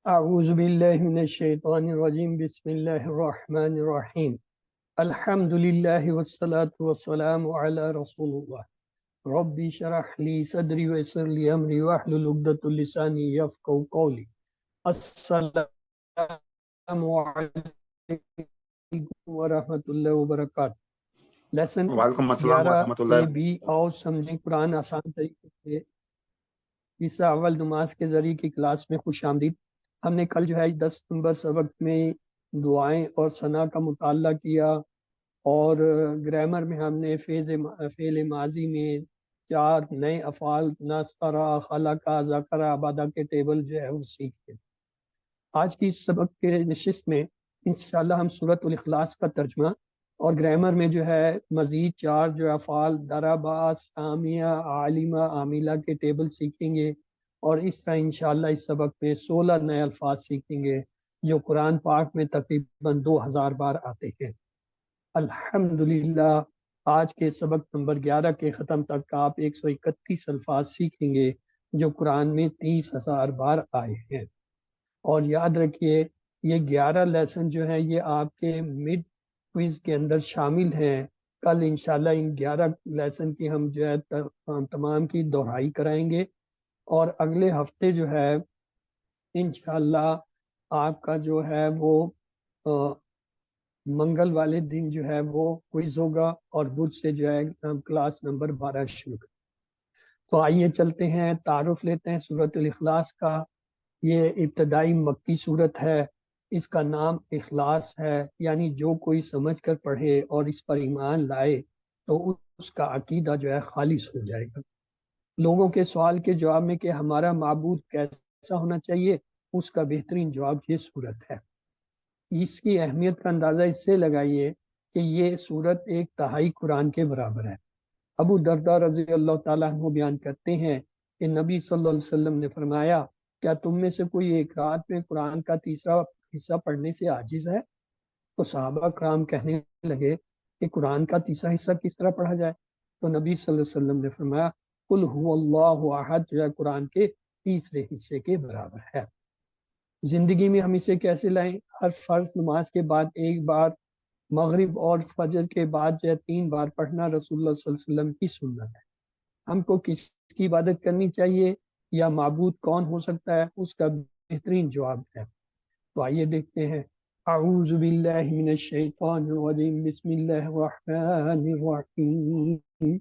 اعوذ باللہ من الشیطان الرجیم بسم اللہ الرحمن الرحیم الحمد للہ والصلاة والسلام علی رسول اللہ رب شرح لی صدری ویسر لی امری واحلل عقدۃ لسانی یفقهوا قولی السلام علیکم ورحمۃ اللہ وبرکاتہ۔ لیسن وعلیکم السلام 11 ورحمۃ اللہ۔ بھی آؤ سمجھیں قرآن آسان طریقے سے، حصہ اول نماز کے ذریعے کی کلاس میں خوش آمدید۔ ہم نے کل جو ہے 10 نمبر سبق میں دعائیں اور ثنا کا مطالعہ کیا، اور گرامر میں ہم نے فعل ماضی میں 4 نئے افعال نصرہ، خلقہ، ذکرہ، عبادہ کے ٹیبل جو ہے وہ سیکھتے۔ آج کی اس سبق کے نشست میں انشاءاللہ ہم سورۃ الاخلاص کا ترجمہ اور گرامر میں جو ہے مزید 4 جو افعال ضربہ، سامعہ، عالمہ، عاملہ کے ٹیبل سیکھیں گے، اور اس طرح انشاءاللہ اس سبق میں 16 نئے الفاظ سیکھیں گے جو قرآن پاک میں تقریباً 2000 بار آتے ہیں۔ الحمدللہ آج کے سبق نمبر 11 کے ختم تک آپ 131 الفاظ سیکھیں گے جو قرآن میں 30,000 بار آئے ہیں۔ اور یاد رکھیے یہ 11 لیسن جو ہیں یہ آپ کے مڈ کوئز کے اندر شامل ہیں۔ کل انشاءاللہ ان 11 لیسن کی ہم جو ہے تمام کی دہرائی کرائیں گے، اور اگلے ہفتے جو ہے انشاءاللہ آپ کا جو ہے وہ منگل والے دن جو ہے وہ کوئز ہوگا، اور بدھ سے جو ہے ہم کلاس نمبر 12 شروع کریں۔ تو آئیے چلتے ہیں، تعارف لیتے ہیں سورۃ الاخلاص کا۔ یہ ابتدائی مکی صورت ہے، اس کا نام اخلاص ہے، یعنی جو کوئی سمجھ کر پڑھے اور اس پر ایمان لائے تو اس کا عقیدہ جو ہے خالص ہو جائے گا۔ لوگوں کے سوال کے جواب میں کہ ہمارا معبود کیسا ہونا چاہیے، اس کا بہترین جواب یہ صورت ہے۔ اس کی اہمیت کا اندازہ اس سے لگائیے کہ یہ صورت 1/3 قرآن کے برابر ہے۔ ابو درداء رضی اللہ تعالیٰ عنہ بیان کرتے ہیں کہ نبی صلی اللہ علیہ وسلم نے فرمایا، کیا تم میں سے کوئی ایک رات میں قرآن کا تیسرا حصہ پڑھنے سے عاجز ہے؟ تو صحابہ کرام کہنے لگے کہ قرآن کا تیسرا حصہ کس طرح پڑھا جائے؟ تو نبی صلی اللہ علیہ وسلم نے فرمایا، قل هو اللہ احد جو ہے قرآن کے تیسرے حصے کے برابر ہے۔ زندگی میں ہم اسے کیسے لائیں؟ ہر فرض نماز کے بعد 1 بار، مغرب اور فجر کے بعد جو ہے 3 بار پڑھنا رسول اللہ صلی اللہ علیہ وسلم کی سنت ہے۔ ہم کو کس کی عبادت کرنی چاہیے یا معبود کون ہو سکتا ہے، اس کا بہترین جواب ہے۔ تو آئیے دیکھتے ہیں۔ اعوذ باللہ من الشیطان الرجیم بسم اللہ الرحمن الرحیم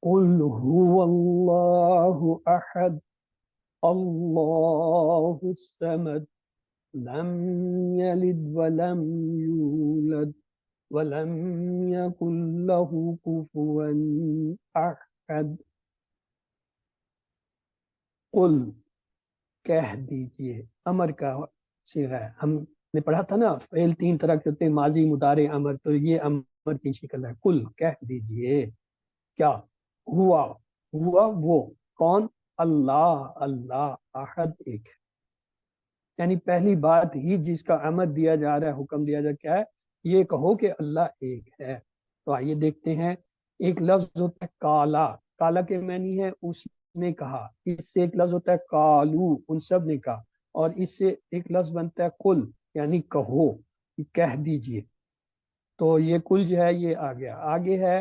قل هو اللہ احد اللہ الصمد لم یلد ولم یولد ولم یکن له کفوا احد۔ قل کہہ دیجئے، امر کا صیغہ ہے۔ ہم نے پڑھا تھا نا فعل 3 طرح کے ہوتے ہیں، ماضی، مضارع، امر، تو یہ امر کی شکل ہے۔ قل کہہ دیجئے، کیا؟ ہوا وہ، کون؟ اللہ، اللہ احد ایک ہے، یعنی پہلی بات ہی جس کا امر دیا جا رہا ہے، حکم دیا جا رہا ہے، کیا ہے؟ یہ کہو کہ اللہ ایک ہے۔ تو آئیے دیکھتے ہیں۔ ایک لفظ ہوتا ہے کالا، کالا کے معنی ہے اس نے کہا۔ اس سے ایک لفظ ہوتا ہے کالو، ان سب نے کہا۔ اور اس سے ایک لفظ بنتا ہے قل، یعنی کہو، کہہ دیجئے۔ تو یہ قل جو ہے یہ آ گیا۔ آگے ہے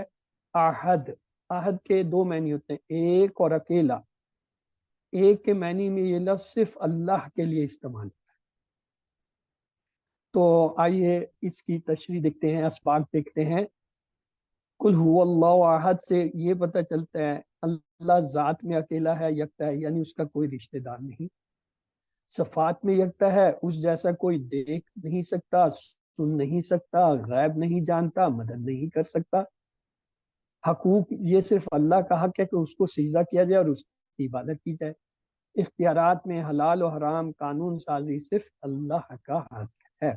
احد۔ احد کے 2 معنی ہوتے ہیں، ایک اور اکیلا۔ ایک کے معنی میں یہ لفظ صرف اللہ کے لیے استعمال ہوتا ہے۔ تو آئیے اس کی تشریح دیکھتے ہیں، اسباق دیکھتے ہیں۔ قل هو اللہ احد سے یہ پتہ چلتا ہے اللہ ذات میں اکیلا ہے، یکتا ہے، یعنی اس کا کوئی رشتہ دار نہیں۔ صفات میں یکتا ہے، اس جیسا کوئی دیکھ نہیں سکتا، سن نہیں سکتا، غیب نہیں جانتا، مدد نہیں کر سکتا۔ حقوق یہ صرف اللہ کا حق ہے کہ اس کو سجدہ کیا جائے اور اس کی عبادت کی جائے۔ اختیارات میں حلال و حرام، قانون سازی صرف اللہ کا حق ہے۔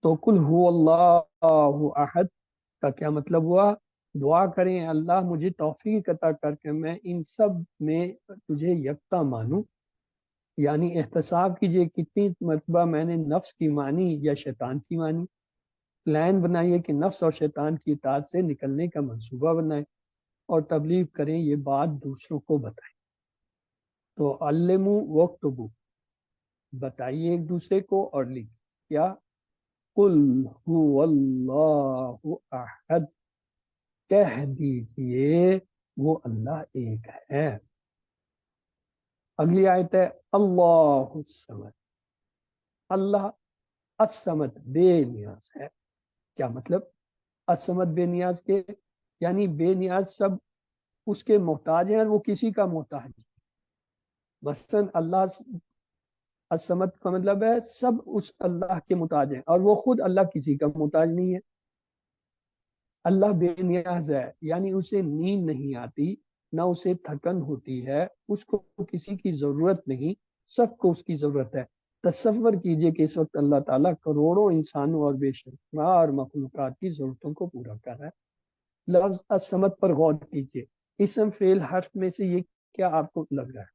تو قل هو اللہ احد کا کیا مطلب ہوا؟ دعا کریں اللہ مجھے توفیق عطا کر کے میں ان سب میں تجھے یکتا مانوں، یعنی احتساب کیجئے کتنی مرتبہ میں نے نفس کی مانی یا شیطان کی مانی۔ پلان بنائیے کہ نفس اور شیطان کی اطاعت سے نکلنے کا منصوبہ بنائیں، اور تبلیغ کریں، یہ بات دوسروں کو بتائیں۔ تو علموا واکتبوا، بتائیے ایک دوسرے کو اور لکھ کیا قل هو اللہ احد، کہہ دیجئے وہ اللہ ایک ہے۔ اگلی آیت ہے اللہ الصمد، اللہ الصمد بے نیاز ہے۔ کیا مطلب؟ الصمد بے نیاز کے یعنی بے نیاز سب اس کے محتاج ہیں اور وہ کسی کا محتاج ہے۔ مثلا اللہ الصمد کا مطلب ہے سب اس اللہ کے محتاج ہیں اور وہ خود اللہ کسی کا محتاج نہیں ہے۔ اللہ بے نیاز ہے یعنی اسے نیند نہیں آتی، نہ اسے تھکن ہوتی ہے، اس کو کسی کی ضرورت نہیں، سب کو اس کی ضرورت ہے۔ تصور کیجئے کہ اس وقت اللہ تعالیٰ کروڑوں انسانوں اور بے شمار مخلوقات کی ضرورتوں کو پورا کر رہا ہے۔ لفظ الصمد پر غور کیجئے، اسم فعل حرف میں سے یہ کیا آپ کو لگ رہا ہے؟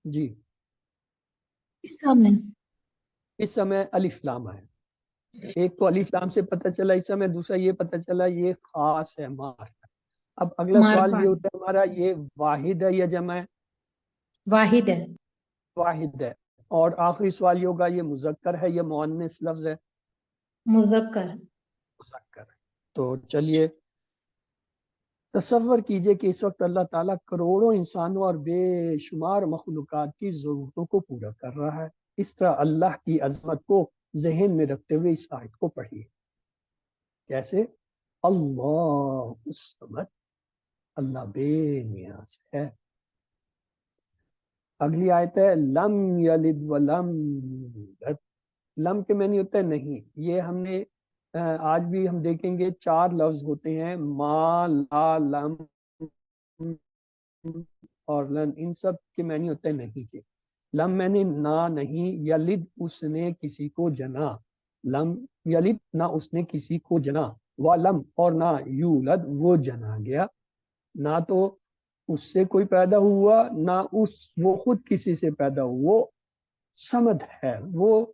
جی اس سمے الف لام ہے، ایک تو الف لام سے پتہ چلا اس سمے، دوسرا یہ پتہ چلا یہ خاص ہے، معرفہ۔ اب اگلا سوال یہ ہوتا ہے ہمارا، یہ واحد ہے یا جمع ہے؟ واحد ہے۔ واحد ہے۔ اور آخری سوال یہ ہوگا یہ مذکر ہے یا مؤنث لفظ ہے؟ مذکر۔ مذکر ہے۔ تو چلیے تصور کیجئے کہ اس وقت اللہ تعالیٰ کروڑوں انسانوں اور بے شمار مخلوقات کی ضرورتوں کو پورا کر رہا ہے۔ اس طرح اللہ کی عظمت کو ذہن میں رکھتے ہوئے اس آیت کو پڑھیے۔ کیسے؟ اللہ الصمد، اللہ بے نیاز ہے۔ اگلی آیت ہے لم یلد ولم یولد، لم کے معنی ہوتا ہے نہیں، یہ ہم نے آج بھی ہم دیکھیں گے 4 لفظ ہوتے ہیں، ما، لا، لم اور لن، ان سب کے معنی ہوتے ہیں نہیں کے۔ لم معنی نہ نہیں، یلد اس نے کسی کو جنا، لم یلد نہ اس نے کسی کو جنا، ولم اور نہ یولد وہ جنا گیا، نہ تو اس سے کوئی پیدا ہوا نہ وہ خود کسی سے پیدا ہوا، وہ صمد ہے، وہ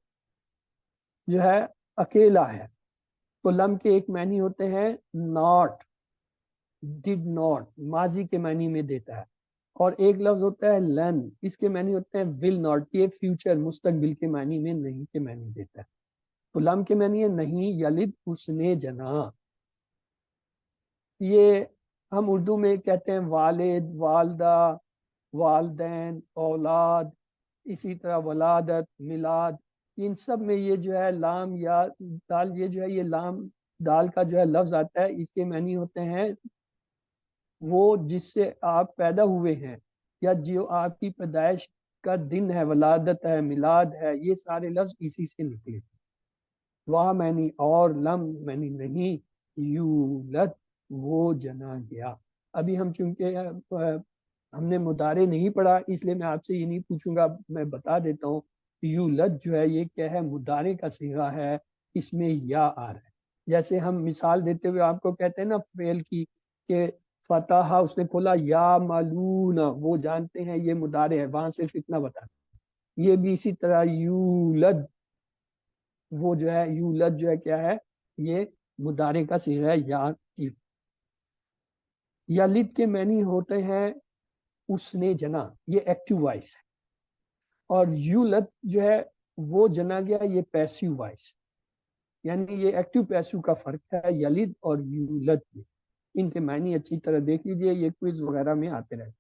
جو ہے اکیلا ہے۔ تو لم کے ایک معنی ہوتے ہیں ناٹ، ڈڈ ناٹ، ماضی کے معنی میں دیتا ہے، اور ایک لفظ ہوتا ہے لن، اس کے معنی ہوتے ہیں ول ناٹ، یہ فیوچر مستقبل کے معنی میں نہیں کے معنی دیتا ہے۔ تو لم کے معنی ہے نہیں، یلد اس نے جنا، یہ ہم اردو میں کہتے ہیں والد، والدہ، والدین، اولاد، اسی طرح ولادت، میلاد، ان سب میں یہ جو ہے لام یا دال، یہ جو ہے یہ لام دال کا جو ہے لفظ آتا ہے، اس کے معنی ہوتے ہیں وہ جس سے آپ پیدا ہوئے ہیں یا جو آپ کی پیدائش کا دن ہے، ولادت ہے، میلاد ہے، یہ سارے لفظ اسی سے نکلے۔ واہ معنی اور، لم معنی نہیں، یولد وہ جنا گیا۔ ابھی ہم چونکہ ہم نے مضارع نہیں پڑھا اس لیے میں آپ سے یہ نہیں پوچھوں گا، میں بتا دیتا ہوں یولد جو ہے یہ کیا ہے، مضارع کا صیغہ ہے، اس میں یا آ رہا ہے۔ جیسے ہم مثال دیتے ہوئے آپ کو کہتے ہیں نا فعل کی کہ فتح اس نے کھولا، یا مالون وہ جانتے ہیں یہ مضارع ہے، وہاں صرف اتنا بتا، یہ بھی اسی طرح یولد وہ جو ہے، یولد جو ہے کیا ہے، یہ مضارع کا صیغہ ہے یا کی۔ یلد کے معنی ہوتے ہیں اس نے جنا، یہ ایکٹیو وائس ہے، اور یولد جو ہے وہ جنا گیا، یہ پیسیو وائس، یعنی یہ ایکٹیو پیسیو کا فرق ہے یلد اور یولد میں۔ ان کے معنی اچھی طرح دیکھ لیجئے، یہ کوئز وغیرہ میں آتے رہتے،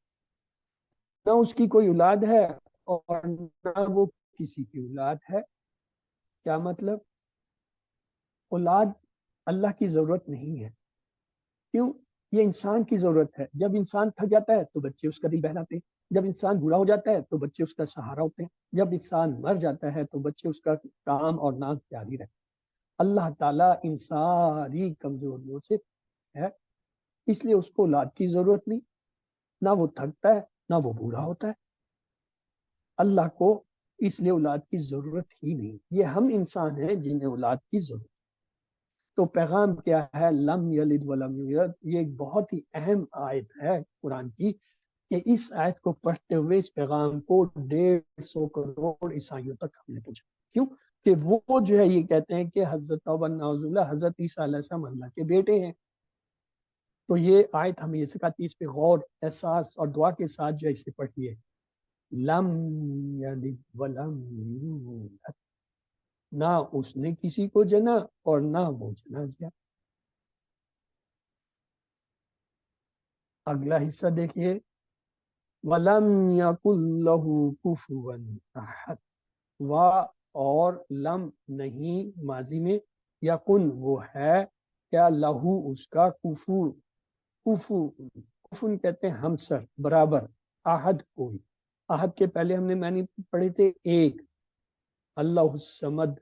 نہ اس کی کوئی اولاد ہے اور نہ وہ کسی کی اولاد ہے۔ کیا مطلب؟ اولاد اللہ کی ضرورت نہیں ہے، کیوں؟ یہ انسان کی ضرورت ہے۔ جب انسان تھک جاتا ہے تو بچے اس کا دل بہلاتے ہیں، جب انسان بوڑھا ہو جاتا ہے تو بچے اس کا سہارا ہوتے ہیں، جب انسان مر جاتا ہے تو بچے اس کا کام اور نام جاری رہتے ہیں۔ اللہ تعالیٰ ان ساری کمزوریوں سے ہے، اس لیے اس کو اولاد کی ضرورت نہیں، نہ وہ تھکتا ہے نہ وہ بوڑھا ہوتا ہے، اللہ کو اس لیے اولاد کی ضرورت ہی نہیں۔ یہ ہم انسان ہیں جنہیں اولاد کی ضرورت۔ تو پیغام کیا ہے؟ لم یلد ولم یولد، یہ ایک بہت ہی اہم آیت ہے قرآن کی، کہ اس آیت کو پڑھتے ہوئے اس پیغام کو 150 کروڑ عیسائیوں تک ہم نے پہنچا۔ کیوں؟ کہ وہ جو ہے یہ کہتے ہیں کہ حضرت حضرت عیسیٰ علیہ السلام اللہ کے بیٹے ہیں۔ تو یہ آیت ہمیں یہ سکھاتی ہے، اس پہ غور، احساس اور دعا کے ساتھ جو ہے اسے پڑھیے۔ لم یلد ولم یولد، نہ اس نے کسی کو جنا اور نہ وہ جنا گیا۔ اگلا حصہ دیکھیے، وَلَمْ يَكُنْ لَهُ كُفُوًا أَحَدٌ، اور لم نہیں ماضی میں، یکن وہ ہے کیا، لہو اس کا، کفن کہتے ہیں ہمسر، برابر، احد کوئی، احد کے پہلے ہم نے معنی پڑھے تھے ایک، اللہ الصمد،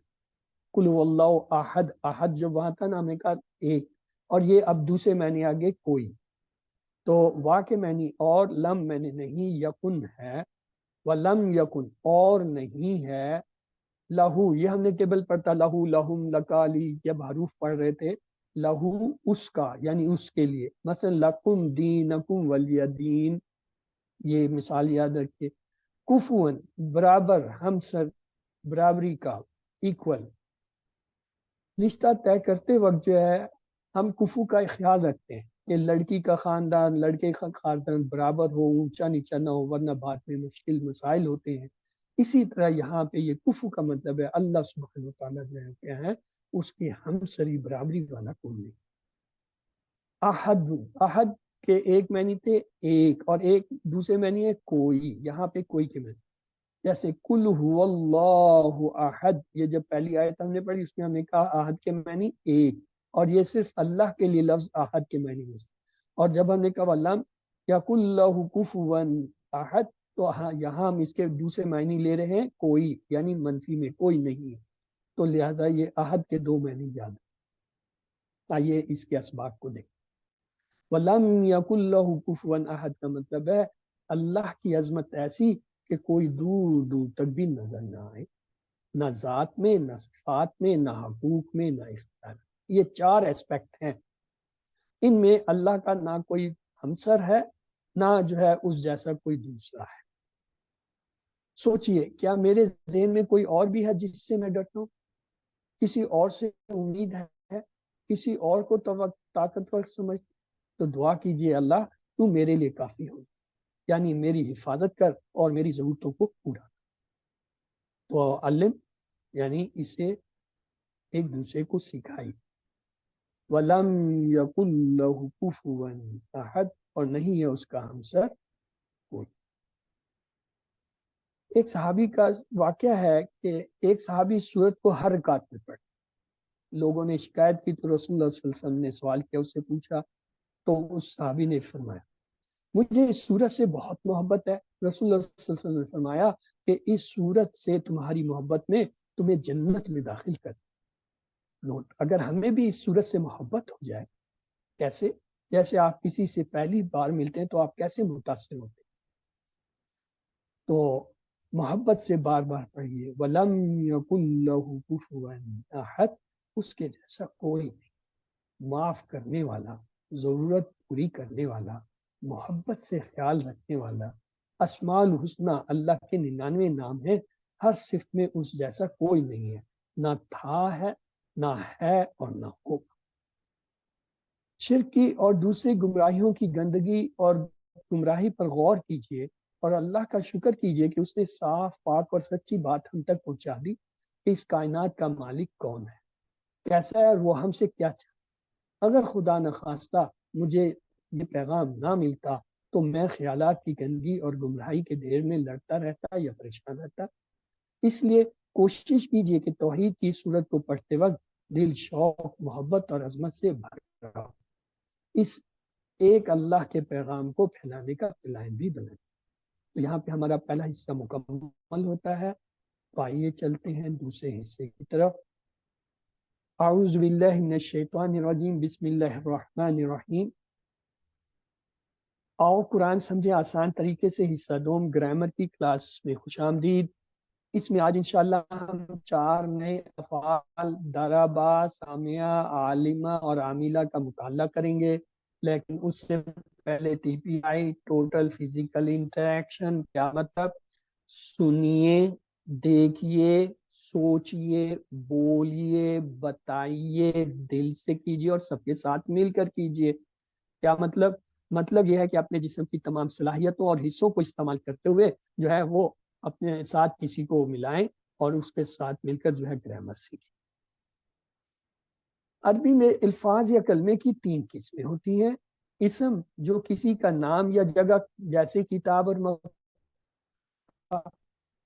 قل هو اللہ احد، احد جو وہاں تھا نا ہم نے کہا ایک، اور یہ اب دوسرے معنی آگے کوئی، تو وا کے معنی اور، لم معنی نہیں، یکن ہے، ولم یکن اور نہیں ہے، لہو یہ ہم نے ٹیبل پڑھتا، لہو لہم لکالی جب حروف پڑھ رہے تھے، لہو اس کا یعنی اس کے لیے، مثلا لکم دینکم ولی دین، یہ مثال یاد رکھیے، کفون برابر، ہمسر، برابری کا، ایکول، رشتہ طے کرتے وقت جو ہے ہم کفو کا خیال رکھتے ہیں کہ لڑکی کا خاندان لڑکے کا خاندان برابر ہو، اونچا نیچا نہ ہو، ورنہ بعد میں مشکل مسائل ہوتے ہیں۔ اسی طرح یہاں پہ یہ کفو کا مطلب ہے اللہ سبحانہ وتعالیٰ جو ہے کیا ہے، اس کی ہمسری برابری والا کوئی نہیں۔ احد، احد کے ایک معنی تھے ایک، اور ایک دوسرے معنی ہے کوئی، یہاں پہ کوئی کے معنی، جیسے کل هو اللہ احد، یہ جب پہلی آیت ہم نے پڑھی اس میں ہم نے کہا احد کے معنی ایک، اور یہ صرف اللہ کے لیے لفظ احد کے معنی میں، اور جب ہم نے کہا لم یکن لہ کفوا احد، تو یہاں ہم اس کے دوسرے معنی لے رہے ہیں کوئی، یعنی منفی میں کوئی نہیں ہے، تو لہٰذا یہ احد کے دو معنی یاد ہیں۔ آئیے اس کے اسباق کو دیکھیں، وَلَمْ يَكُنْ لَهُ كُفُوًا أَحَدٌ کا مطلب ہے اللہ کی عظمت ایسی کہ کوئی دور دور تک بھی نظر نہ آئے، نہ ذات میں، نہ صفات میں، نہ حقوق میں، نہ اختیار۔ یہ چار ایسپیکٹ ہیں، ان میں اللہ کا نہ کوئی ہمسر ہے، نہ جو ہے اس جیسا کوئی دوسرا ہے۔ سوچئے کیا میرے ذہن میں کوئی اور بھی ہے جس سے میں ڈرتا ہوں؟ کسی اور سے امید ہے؟ کسی اور کو طاقتور سمجھ؟ تو دعا کیجئے اللہ تو میرے لیے کافی ہو، یعنی میری حفاظت کر اور میری ضرورتوں کو پورا۔ تو علم یعنی اسے ایک دوسرے کو سکھائی، وَلَمْ يَكُنْ لَهُ كُفُوًا أَحَدٌ، اور نہیں ہے اس کا ہمسر کوئی۔ ایک صحابی کا واقعہ ہے کہ ایک صحابی سورت کو ہر رکعت میں پڑھے، لوگوں نے شکایت کی تو رسول اللہ صلی اللہ علیہ وسلم نے سوال کیا، اس سے پوچھا، تو اس صحابی نے فرمایا مجھے اس سورت سے بہت محبت ہے۔ رسول اللہ صلی اللہ علیہ وسلم نے فرمایا کہ اس سورت سے تمہاری محبت میں تمہیں جنت میں داخل کر۔ نوٹ، اگر ہمیں بھی اس سورت سے محبت ہو جائے، کیسے؟ جیسے آپ کسی سے پہلی بار ملتے ہیں تو آپ کیسے متاثر ہوتے ہیں؟ تو محبت سے بار بار پڑھیے، وَلَمْ يَكُنْ لَهُ كُفُوًا أَحَدٌ، اس کے جیسا کوئی نہیں، معاف کرنے والا، ضرورت پوری کرنے والا، محبت سے خیال رکھنے والا، اسماء الحسنہ اللہ کے 99 نام ہیں، ہر صفت میں اس جیسا کوئی نہیں ہے، نہ تھا ہے، نہ ہے اور نہ ہوگا۔ شرک کی اور دوسری گمراہیوں کی گندگی اور گمراہی پر غور کیجئے اور اللہ کا شکر کیجئے کہ اس نے صاف پاک اور سچی بات ہم تک پہنچا دی کہ اس کائنات کا مالک کون ہے، کیسا ہے، اور وہ ہم سے کیا چاہتا۔ اگر خدا نخواستہ مجھے یہ پیغام نہ ملتا تو میں خیالات کی گندگی اور گمراہی کے ڈھیر میں لڑتا رہتا یا پریشان رہتا۔ اس لیے کوشش کیجئے کہ توحید کی صورت کو پڑھتے وقت دل شوق، محبت اور عظمت سے بھر رہا ہو، اس ایک اللہ کے پیغام کو پھیلانے کا پلان بھی بنائیں۔ تو یہاں پہ ہمارا پہلا حصہ مکمل ہوتا ہے، تو آئیے چلتے ہیں دوسرے حصے کی طرف۔ اعوذ باللہ من الشیطان الرجیم، بسم اللہ الرحمن الرحیم۔ آؤ قرآن سمجھے آسان طریقے سے، حصہ دوم گرامر کی کلاس میں خوش آمدید۔ اس میں آج انشاءاللہ ہم 4 نئے افعال ضربہ، سامعہ، عالمہ اور عاملہ کا مطالعہ کریں گے، لیکن اس سے پہلے ٹی پی آئی، ٹوٹل فزیکل انٹریکشن، کیا مطلب؟ سنیے، دیکھیے، سوچئے، بولیے، بتائیے، دل سے کیجئے اور سب کے ساتھ مل کر کیجئے۔ کیا مطلب؟ مطلب یہ ہے کہ اپنے جسم کی تمام صلاحیتوں اور حصوں کو استعمال کرتے ہوئے جو ہے وہ اپنے ساتھ کسی کو ملائیں اور اس کے ساتھ مل کر جو ہے گرامر سیکھیں۔ عربی میں الفاظ یا کلمے کی 3 قسمیں ہوتی ہیں۔ اسم جو کسی کا نام یا جگہ جیسے کتاب اور مکہ،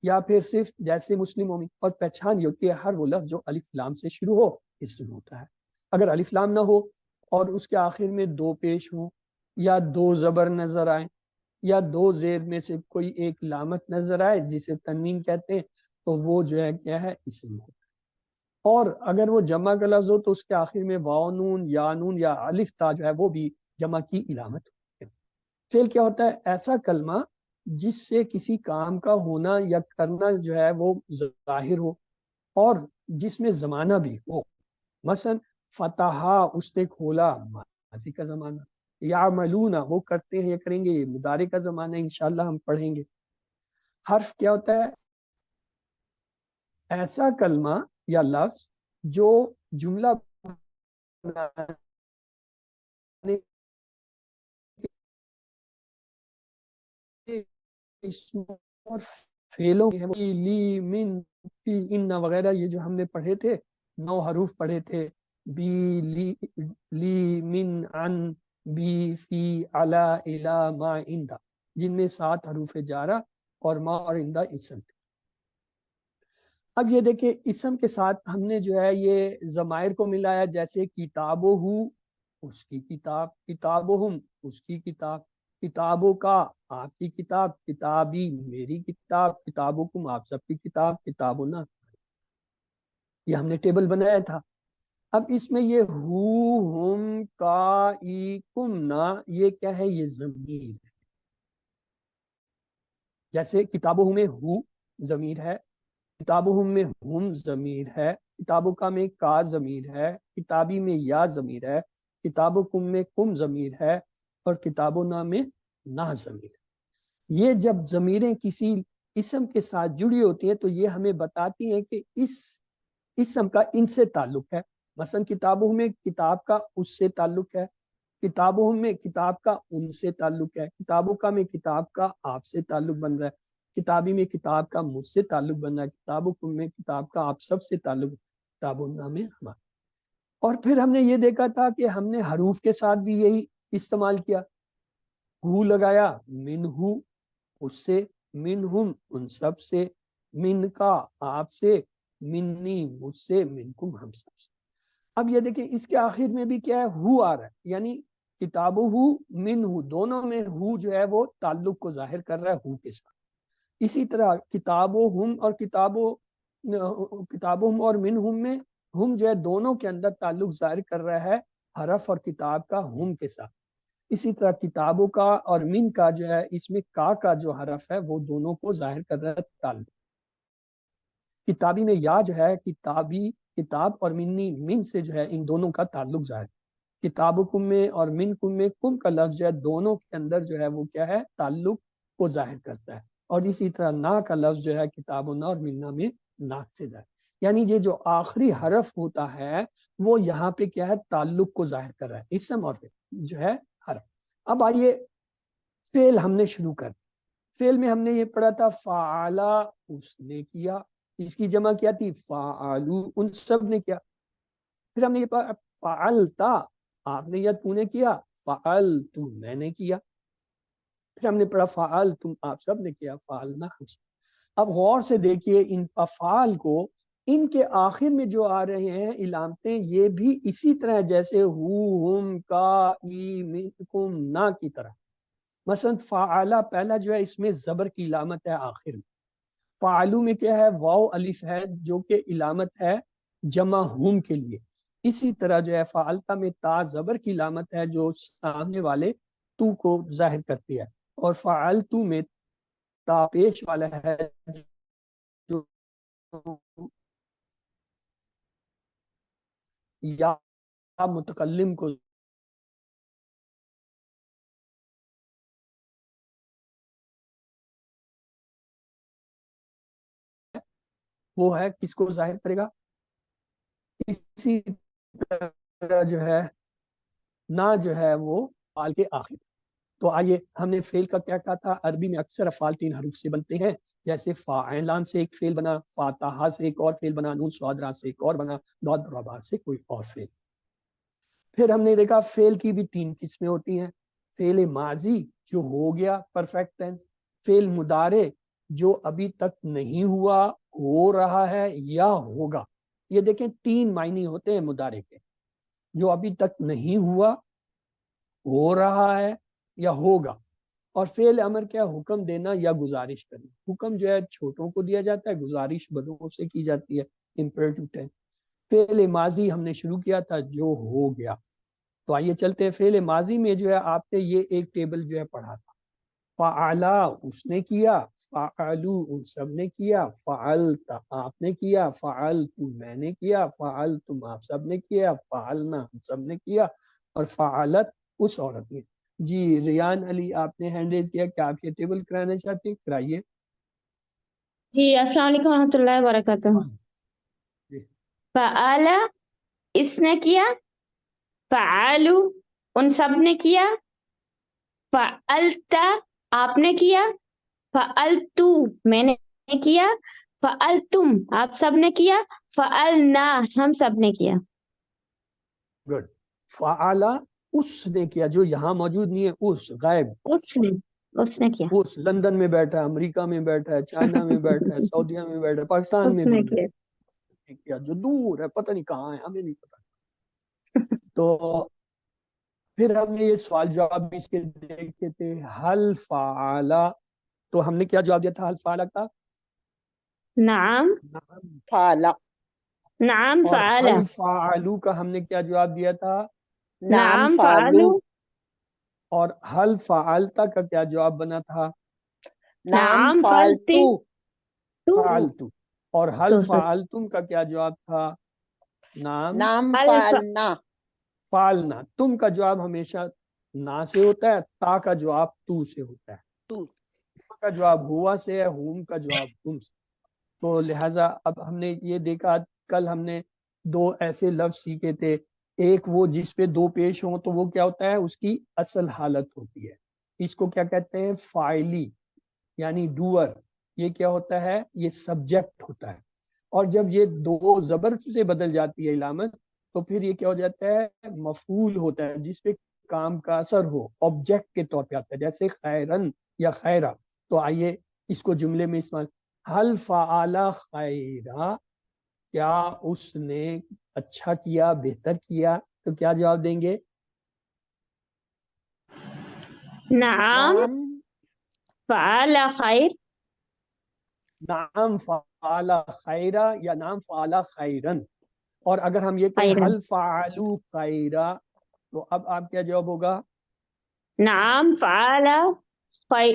یا پھر صرف جیسے مسلم مومن، اور پہچان یہ ہوتی ہے ہر وہ لفظ جو الف لام سے شروع ہو اسم ہوتا ہے۔ اگر الف لام نہ ہو اور اس کے آخر میں 2 پیش ہوں یا 2 زبر نظر آئیں یا 2 زیر میں سے کوئی ایک علامت نظر آئے جسے تنوین کہتے ہیں تو وہ جو ہے کیا ہے اسم ہوتا ہے۔ اور اگر وہ جمع کا لفظ ہو تو اس کے آخر میں واو نون یا الف تا جو ہے وہ بھی جمع کی علامت ہوتی ہے۔ فعل کیا ہوتا ہے؟ ایسا کلمہ جس سے کسی کام کا ہونا یا کرنا جو ہے وہ ظاہر ہو اور جس میں زمانہ بھی ہو۔ مثلا فتحا اس نے کھولا، ماضی کا زمانہ، یعملون وہ کرتے ہیں یا کریں گے، یہ مضارع کا زمانہ انشاءاللہ ہم پڑھیں گے۔ حرف کیا ہوتا ہے؟ ایسا کلمہ یا لفظ جو جملہ بنانے اسم اور فعلوں لی من فی ان وغیرہ یہ جو ہم نے پڑھے تھے 9 حروف پڑھے تھے، بی لی من عن بی فی علا الا ما اندہ، جن میں 7 حروف جارہ اور ما اور اندہ اسم تھے۔ اب یہ دیکھیں اسم کے ساتھ ہم نے جو ہے یہ ضمائر کو ملایا، جیسے کتابو اس کی کتاب، کتابہم اس کی کتاب، کتابوں کا آپ کی کتاب، کتابی میری کتاب، کتابکم آپ سب کی کتاب، کتابنا یہ ہم نے ٹیبل بنایا تھا۔ اب اس میں یہ ہم کا ای کم نا یہ کیا ہے؟ یہ ضمیر ہے۔ جیسے کتابوں میں ہو ضمیر ہے، کتابوں میں ہم ضمیر ہے، کتابوں کا میں کا ضمیر ہے، کتابی میں یا ضمیر ہے، کتابکم میں کم ضمیر ہے، اور کتابنا میں نا ضمیر ہے۔ یہ جب ضمیریں کسی اسم کے ساتھ جڑی ہوتی ہیں تو یہ ہمیں بتاتی ہیں کہ اس اسم کا ان سے تعلق ہے۔ مثلا کتابوں میں کتاب کا اس سے تعلق ہے، کتابوں میں کتاب کا ان سے تعلق ہے، کتابوں کا میں کتاب کا آپ سے تعلق بن رہا ہے، کتابی میں کتاب کا مجھ سے تعلق بن رہا ہے، کتابوں میں کتاب کا آپ سب سے تعلق، کتابوں میں ہمارا۔ اور پھر ہم نے یہ دیکھا تھا کہ ہم نے حروف کے ساتھ بھی یہی استعمال کیا، ہو لگایا من ہو اس سے، من ہم ان سب سے، من کا آپ سے، منی مجھ سے، منکم ہم سب سے۔ اب یہ دیکھیں اس کے آخر میں بھی کیا ہے؟ ہو آ رہا ہے، یعنی کتابو ہو من ہو دونوں میں ہو جو ہے وہ تعلق کو ظاہر کر رہا ہے ہو کے ساتھ۔ اسی طرح کتابو ہم اور کتابو ہم اور من ہم میں ہم جو ہے دونوں کے اندر تعلق ظاہر کر رہا ہے حرف اور کتاب کا ہم کے ساتھ۔ اسی طرح کتابوں کا اور من کا جو ہے اس میں کا جو حرف ہے وہ دونوں کو ظاہر کر رہا ہے تعلق۔ کتابی میں یا جو ہے کتابی کتاب اور منی من سے جو ہے ان دونوں کا تعلق ظاہر ہے۔ کتابکم میں اور منکم میں کم کا لفظ جو ہے دونوں کے اندر جو ہے وہ کیا ہے؟ تعلق کو ظاہر کرتا ہے۔ اور اسی طرح نا کا لفظ جو ہے کتابنا اور منا میں ناک سے ظاہر، یعنی یہ جو آخری حرف ہوتا ہے وہ یہاں پہ کیا ہے؟ تعلق کو ظاہر کر رہا ہے، اسم اور جو ہے حرف۔ اب آئیے فعل ہم نے شروع کر، فعل میں ہم نے یہ پڑھا تھا فعلا اس نے کیا، اس کی جمع کیا تھی فعلو ان سب نے کیا۔ پھر ہم نے یہ پڑھا فعلتا آپ نے یا تو نے کیا، فعلتو میں نے کیا۔ پھر ہم نے پڑھا فعلتم آپ سب نے کیا، فعلنا ہم سب۔ اب غور سے دیکھیے ان افعال کو، ان کے آخر میں جو آ رہے ہیں علامتیں یہ بھی اسی طرح جیسے ہو ہم کا ای منکم نا کی طرح۔ مثلا فعلا پہلا جو ہے اس میں زبر کی علامت ہے آخر میں، فعلو میں کیا ہے؟ واو الف ہے جو کہ علامت ہے جمع ہم کے لیے۔ اسی طرح جو ہے فعلتا میں تا زبر کی علامت ہے جو سامنے والے تو کو ظاہر کرتی ہے، اور فعلتو میں تا پیش والا ہے جو یا متکلم کو وہ ہے کس کو ظاہر کرے گا؟ اسی طرح جو ہے نہ جو ہے وہ فعل کے آخر، تو آئیے ہم نے فعل کا کیا کہا تھا، عربی میں اکثر افعال 3 حروف سے بنتے ہیں، جیسے فاعل لام سے ایک فعل بنا، فاتحہ سے ایک اور فعل بنا، نون صاد را سے ایک اور بنا، ضاد ربا سے کوئی اور فعل۔ پھر ہم نے دیکھا فعل کی بھی 3 قسمیں ہوتی ہیں، فعل ماضی جو ہو گیا پرفیکٹ ٹینس، فعل مضارع جو ابھی تک نہیں ہوا، ہو رہا ہے یا ہوگا۔ یہ دیکھیں 3 معنی ہوتے ہیں مضارع کے، جو ابھی تک نہیں ہوا، ہو رہا ہے یا ہوگا۔ اور فعل امر کیا، حکم دینا یا گزارش کرنا۔ حکم جو ہے چھوٹوں کو دیا جاتا ہے، گزارش بڑوں سے کی جاتی ہے، امپیریٹو ٹینس۔ فعل ماضی ہم نے شروع کیا تھا جو ہو گیا، تو آئیے چلتے ہیں فعل ماضی میں جو ہے آپ نے یہ ایک ٹیبل جو ہے پڑھا تھا، فعلا اس نے کیا، فعلو ان سب نے کیا، فعلت آپ نے کیا، فعلت میں نے کیا، فعلتم آپ سب نے کیا، فعلنا ہم سب نے کیا، اور فعلت اس عورت نے۔ جی ریان علی آپ نے ہینڈ ریز کیا، کیا آپ یہ ٹیبل کرانا چاہتے ہیں؟ کرائیے۔ جی السلام علیکم ورحمۃ اللہ وبرکاتہ۔ جی فعل اس نے کیا، فعلو ان سب نے کیا، فعلت آپ نے کیا، فعلتو میں نے کیا، فعلتم آپ سب نے کیا، فعلنا ہم سب نے کیا۔ گڈ۔ فعلا اس نے کیا، جو یہاں موجود نہیں ہے، اس غائب، اس نے کیا، اس لندن میں بیٹھا ہے، امریکہ میں بیٹھا ہے، چائنا میں بیٹھا ہے، سعودیہ میں بیٹھا ہے، پاکستان میں اس نے بھی کیا۔ کیا، جو دور ہے پتہ نہیں کہاں ہے، ہمیں نہیں پتا۔ تو پھر ہم نے یہ سوال جواب بھی اس کے دیکھے تھے، حل فعلا، تو ہم نے کیا جواب دیا تھا حل فعلا کا؟ نعم فعلا، نعم اور فعل، حل فعلو کا ہم نے کیا جواب دیا تھا؟ نعم نعم فعلو، فعلو، اور حل فعلتا کا کیا جواب بنا تھا؟ نعم نعم فعلتو، فعلتو۔ اور حل تو فعلتم کا کیا جواب تھا؟ نام نعم حل فعلنا، فعلنا۔ تم کا جواب ہمیشہ نا سے ہوتا ہے، تا کا جواب تو سے ہوتا ہے، تو، کا جواب ہوا سے ہے، ہوم کا جواب تم سے۔ تو لہٰذا اب ہم نے یہ دیکھا، کل ہم نے 2 ایسے لفظ سیکھے تھے، ایک وہ جس پہ 2 پیش ہوں تو وہ کیا ہوتا ہے، اس کی اصل حالت ہوتی ہے، اس کو کیا کہتے ہیں، فاعلی یعنی ڈوئر۔ یہ کیا ہوتا ہے، یہ سبجیکٹ ہوتا ہے، اور جب یہ 2 زبر سے بدل جاتی ہے علامت، تو پھر یہ کیا ہو جاتا ہے، مفعول ہوتا ہے، جس پہ کام کا اثر ہو، آبجیکٹ کے طور پہ آتا ہے، جیسے خیرن یا خیرہ۔ تو آئیے اس کو جملے میں استعمال، حل فعل خیرہ، کیا اس نے اچھا کیا، بہتر کیا، تو کیا جواب دیں گے؟ نعم نعم فعل خیر، نعم فعل خیرہ یا نعم فعل خیرن۔ اور اگر ہم یہ کہیں خیرن، حل فعلو خیرہ، تو اب آپ کیا جواب ہوگا؟ نعم فعل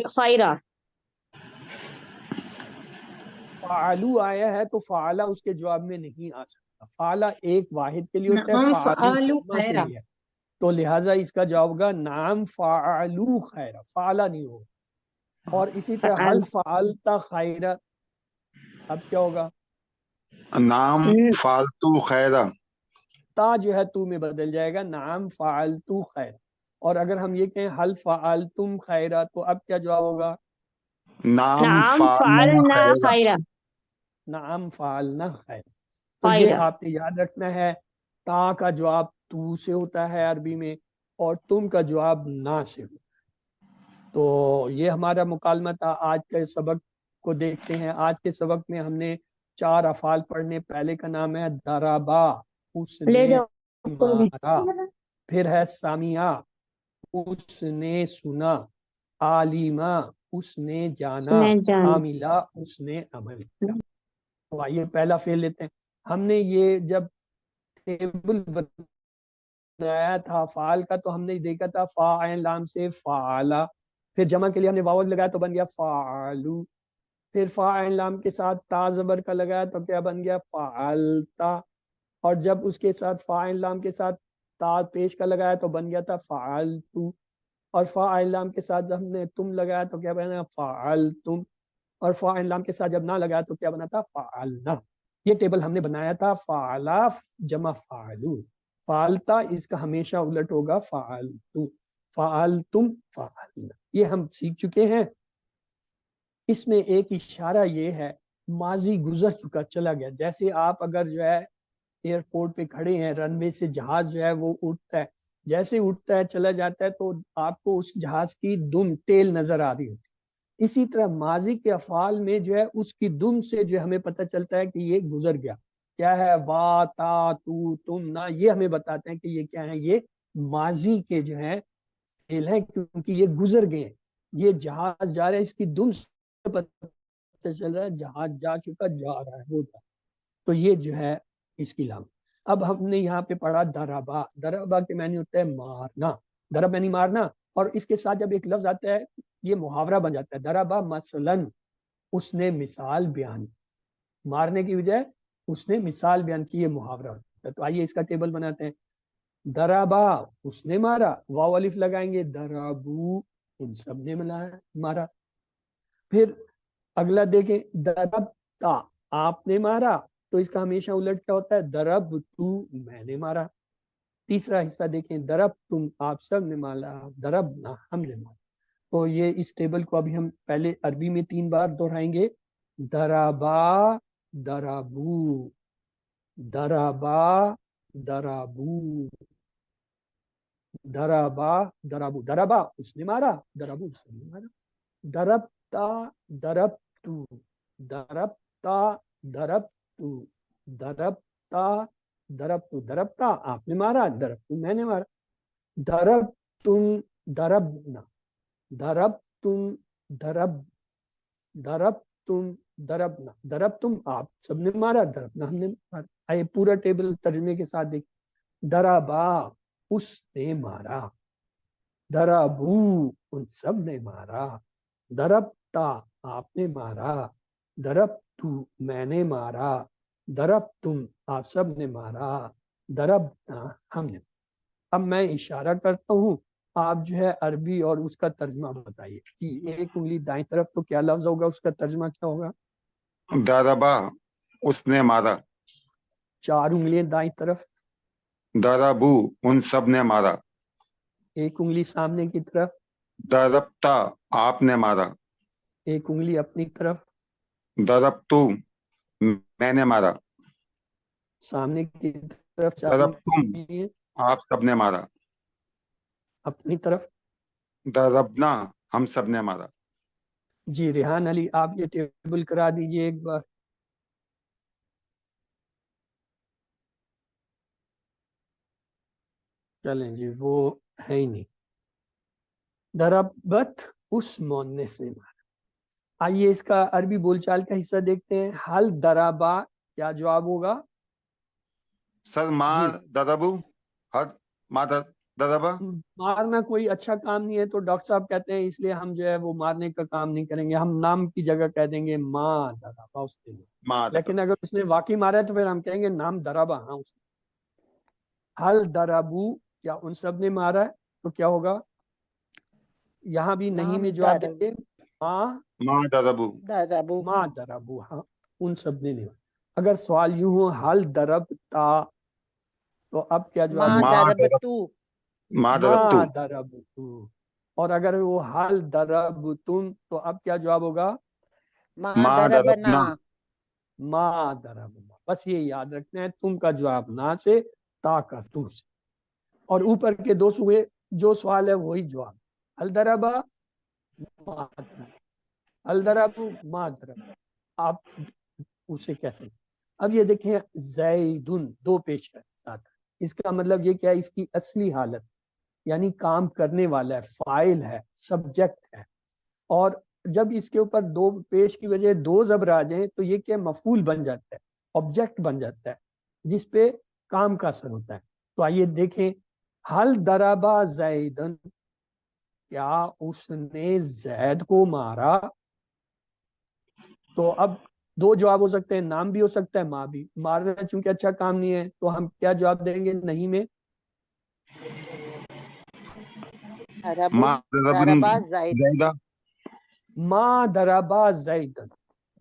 خیرہ، فعلو آیا ہے تو فعلہ اس کے جواب میں نہیں آ سکتا، فعلہ ایک واحد کے لیے ہوتا ہے، نعم فعلو فعلو جمع کے خیرہ، لیے، تو لہٰذا اس کا جواب ہوگا نعم فعلو خیرہ، فعلہ نہیں ہوگا۔ اور اسی طرح فعل حل فعلتا خیرہ، اب کیا ہوگا؟ نعم فالتو خیرہ، تا جو ہے تو میں بدل جائے گا، نعم فعلتو خیر۔ اور اگر ہم یہ کہیں حل فعلتم خیرہ، تو اب کیا جواب ہوگا؟ نعم نعم فعلنا فعلنا خیرہ، خیرہ، نعم فعلنا خیر۔ تو یہ خیرہ، آپ نے یاد رکھنا ہے، تا کا جواب تو سے ہوتا ہے عربی میں، اور تم کا جواب نا سے ہوتا ہے۔ تو یہ ہمارا مکالمہ تھا۔ آج کے سبق کو دیکھتے ہیں۔ آج کے سبق میں ہم نے 4 افعال پڑھنے۔ پہلے کا نام ہے دربا، اس لے نے جاؤ مارا۔ پھر ہے سامعہ، اس نے سنا۔ عالمہ، اس نے جانا۔ سنے جان، عاملہ، اس نے عمل کیا۔ تو آئیے پہلا فعل لیتے ہیں۔ ہم نے یہ جب ٹیبل بنایا تھا فعال کا، تو ہم نے دیکھا تھا فا عین لام سے فعلا، پھر جمع کے لیے ہم نے واو لگایا تو بن گیا فعلو، پھر فا عین لام کے ساتھ تا زبر کا لگایا تو کیا بن گیا، فعلتا، اور جب اس کے ساتھ فا عین لام کے ساتھ تا پیش کا لگایا تو بن گیا تھا فعلتو، اور فا عین لام کے ساتھ جب ہم نے تم لگایا تو کیا بنا، فعلتم، اور فا عین لام کے ساتھ جب نہ لگایا تو کیا بنا تھا، فعلنا۔ یہ ٹیبل ہم نے بنایا تھا، فعلا جمع فعلو، فعلتا اس کا ہمیشہ الٹ ہوگا فعلتو، فعلتم فعلنا، یہ ہم سیکھ چکے ہیں. اس میں ایک اشارہ یہ ہے ماضی گزر چکا چلا گیا. جیسے آپ اگر جو ہے ایئرپورٹ پہ کھڑے ہیں، رن وے سے جہاز جو ہے وہ اٹھتا ہے، جیسے اٹھتا ہے چلا جاتا ہے تو آپ کو اس جہاز کی دم ٹیل نظر آ رہی ہوتی. اسی طرح ماضی کے افعال میں جو ہے اس کی دم سے جو ہمیں پتہ چلتا ہے کہ یہ گزر گیا. کیا ہے؟ وا، تا، تو، تم، نا، یہ ہمیں بتاتے ہیں کہ یہ کیا ہے، یہ ماضی کے جو ہے فعل ہیں، کیونکہ یہ گزر گئے ہیں. یہ جہاز جا رہا ہے، اس کی دم سے پتہ چل رہا ہے جہاز جا چکا، جا رہا ہے، ہوتا. تو یہ جو ہے اس کی علامت. اب ہم نے یہاں پہ پڑھا دربا. دربا کے معنی ہوتا ہے مارنا. درب یعنی مارنا، اور اس کے ساتھ جب ایک لفظ آتا ہے یہ محاورہ بن جاتا ہے. دربا مثلاً، اس نے مثال بیان، مارنے کی بجائے اس نے مثال بیان کی، یہ محاورہ ہوتا ہے. تو آئیے اس کا ٹیبل بناتے ہیں. دربا، اس نے مارا، واو الف لگائیں گے. دربو، ان سب نے مارا. پھر اگلا دیکھیں، دربتا، آپ نے مارا، تو اس کا ہمیشہ الٹ کیا ہوتا ہے؟ درب تو، میں نے مارا. تیسرا حصہ دیکھیں، درب تم، آپ سب نے مارا، دربنا، ہم نے مارا. تو یہ اس ٹیبل کو ابھی ہم پہلے عربی میں 3 بار دہرائیں گے. دربا، دربو، دربا، دربو، دربا، دربو. دربا، اس نے مارا، دربو، اس نے مارا. دربتا، دربتو، دربتا، دربتو، دربتا، دربتو. دربتا، آپ نے مارا، دربتو، میں نے مارا. دربتم، دربنا، دربتم، دربتم، دربنا. دربتم، آپ سب نے مارا، دربنا، ہم نے مارا. آئے پورا ٹیبل ترجمے کے ساتھ دیکھ. دربا، اس نے مارا. دربو، ان سب نے مارا. دربتا، آپ نے مارا. دربتو، میں نے مارا. دربتم، آپ سب نے مارا. دربنا، ہم نے. اب میں اشارہ کرتا ہوں، آپ جو ہے عربی اور اس کا ترجمہ بتائیے کہ ایک انگلی دائیں طرف تو کیا لفظ ہوگا، اس کا ترجمہ کیا ہوگا؟ دربا، اس نے مارا. 4 انگلیاں دائیں طرف، دربو، ان سب نے مارا. ایک انگلی سامنے کی طرف، دربتا، آپ نے مارا. ایک انگلی اپنی طرف، دربتو، میں نے مارا. سامنے کی طرف 4 دربتم، انگلیاں، آپ سب نے مارا. اپنی طرف. دربنا، ہم سب نے مارا. جی ریحان علی، آپ یہ ٹیبل کرا دیجئے ایک بار. چلیں جی، وہ ہے ہی نہیں. دربت، اس مونس نے مارا. آئیے اس کا عربی بول چال کا حصہ دیکھتے ہیں. حل دربا، کیا جواب ہوگا؟ سر ماں جی. دربو، ہر ماں دربا. مارنا کوئی اچھا کام نہیں ہے تو ڈاکٹر صاحب کہتے ہیں اس لیے ہم جو ہے وہ مارنے کا کام نہیں کریں گے، ہم نام کی جگہ کہہ دیں گے ماں دربا اس نے. ماں لیکن اگر اس نے واقعی مارا ہے تو پھر ہم کہیں گے نام دربا، ہاں اس نے. حل دربو، کیا ان سب نے مارا ہے؟ تو کیا ہوگا؟ یہاں بھی نہیں میں جواب دیں گے ماں دربو. دربو، ماں دربو، ہاں ان سب نے نہیں. اگر سوال یوں ہو حل دربتا، تو اب کیا جواب ماں ہوگا؟ دربتو، ماں دربتو. ماں دربتو. اور اگر وہ حل دربتم، تو اب کیا جواب ہوگا؟ ماں ماں دربنا، دربنا. ماں دربنا. بس یہ یاد رکھنا ہے، تم کا جواب نہ سے، تا کا تو سے. اور اوپر کے 2 صوبے جو سوال ہے وہی جواب. الدربا، ماں دربا. الدربو، ماں دربا. آپ اسے کیسے. اب یہ دیکھیں زیدن، 2 پیش ہے ساتھ. اس کا مطلب یہ کیا ہے؟ اس کی اصلی حالت یعنی کام کرنے والا ہے، فاعل ہے، سبجیکٹ ہے. اور جب اس کے اوپر 2 پیش کی وجہ 2 زبر آ جائیں تو یہ کیا مفعول بن جاتا ہے، آبجیکٹ بن جاتا ہے جس پہ کام کا اثر ہوتا ہے. تو آئیے دیکھیں، حل دربا زیدن، کیا اس نے زید کو مارا؟ تو اب 2 جواب ہو سکتے ہیں، نام بھی ہو سکتا ہے، ماں بھی. مارنا چونکہ اچھا کام نہیں ہے تو ہم کیا جواب دیں گے نہیں میں؟ دربو، ماں دربن دربا زید، زیدہ. ماں دربا زیدن.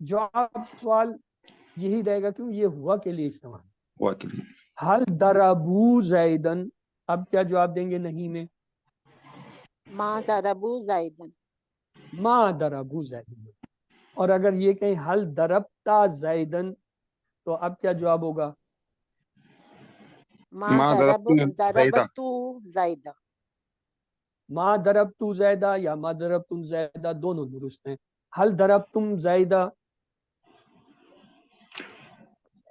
جواب سوال یہی رہے گا کیوں یہ ہوا کے لیے استعمال. ہوا کے لیے. حل دربو زیدن، اب کیا جواب دیں گے نہیں میں؟ ما ضربو زیدن ما دربو زیدن. اور اگر یہ کہیں حل دربتا زیدن تو اب کیا جواب ہوگا؟ ما ضربتو زیدہ ما دربتو زیدہ یا ما دربتم زیدہ دونوں درست ہیں. حل دربتم زیدہ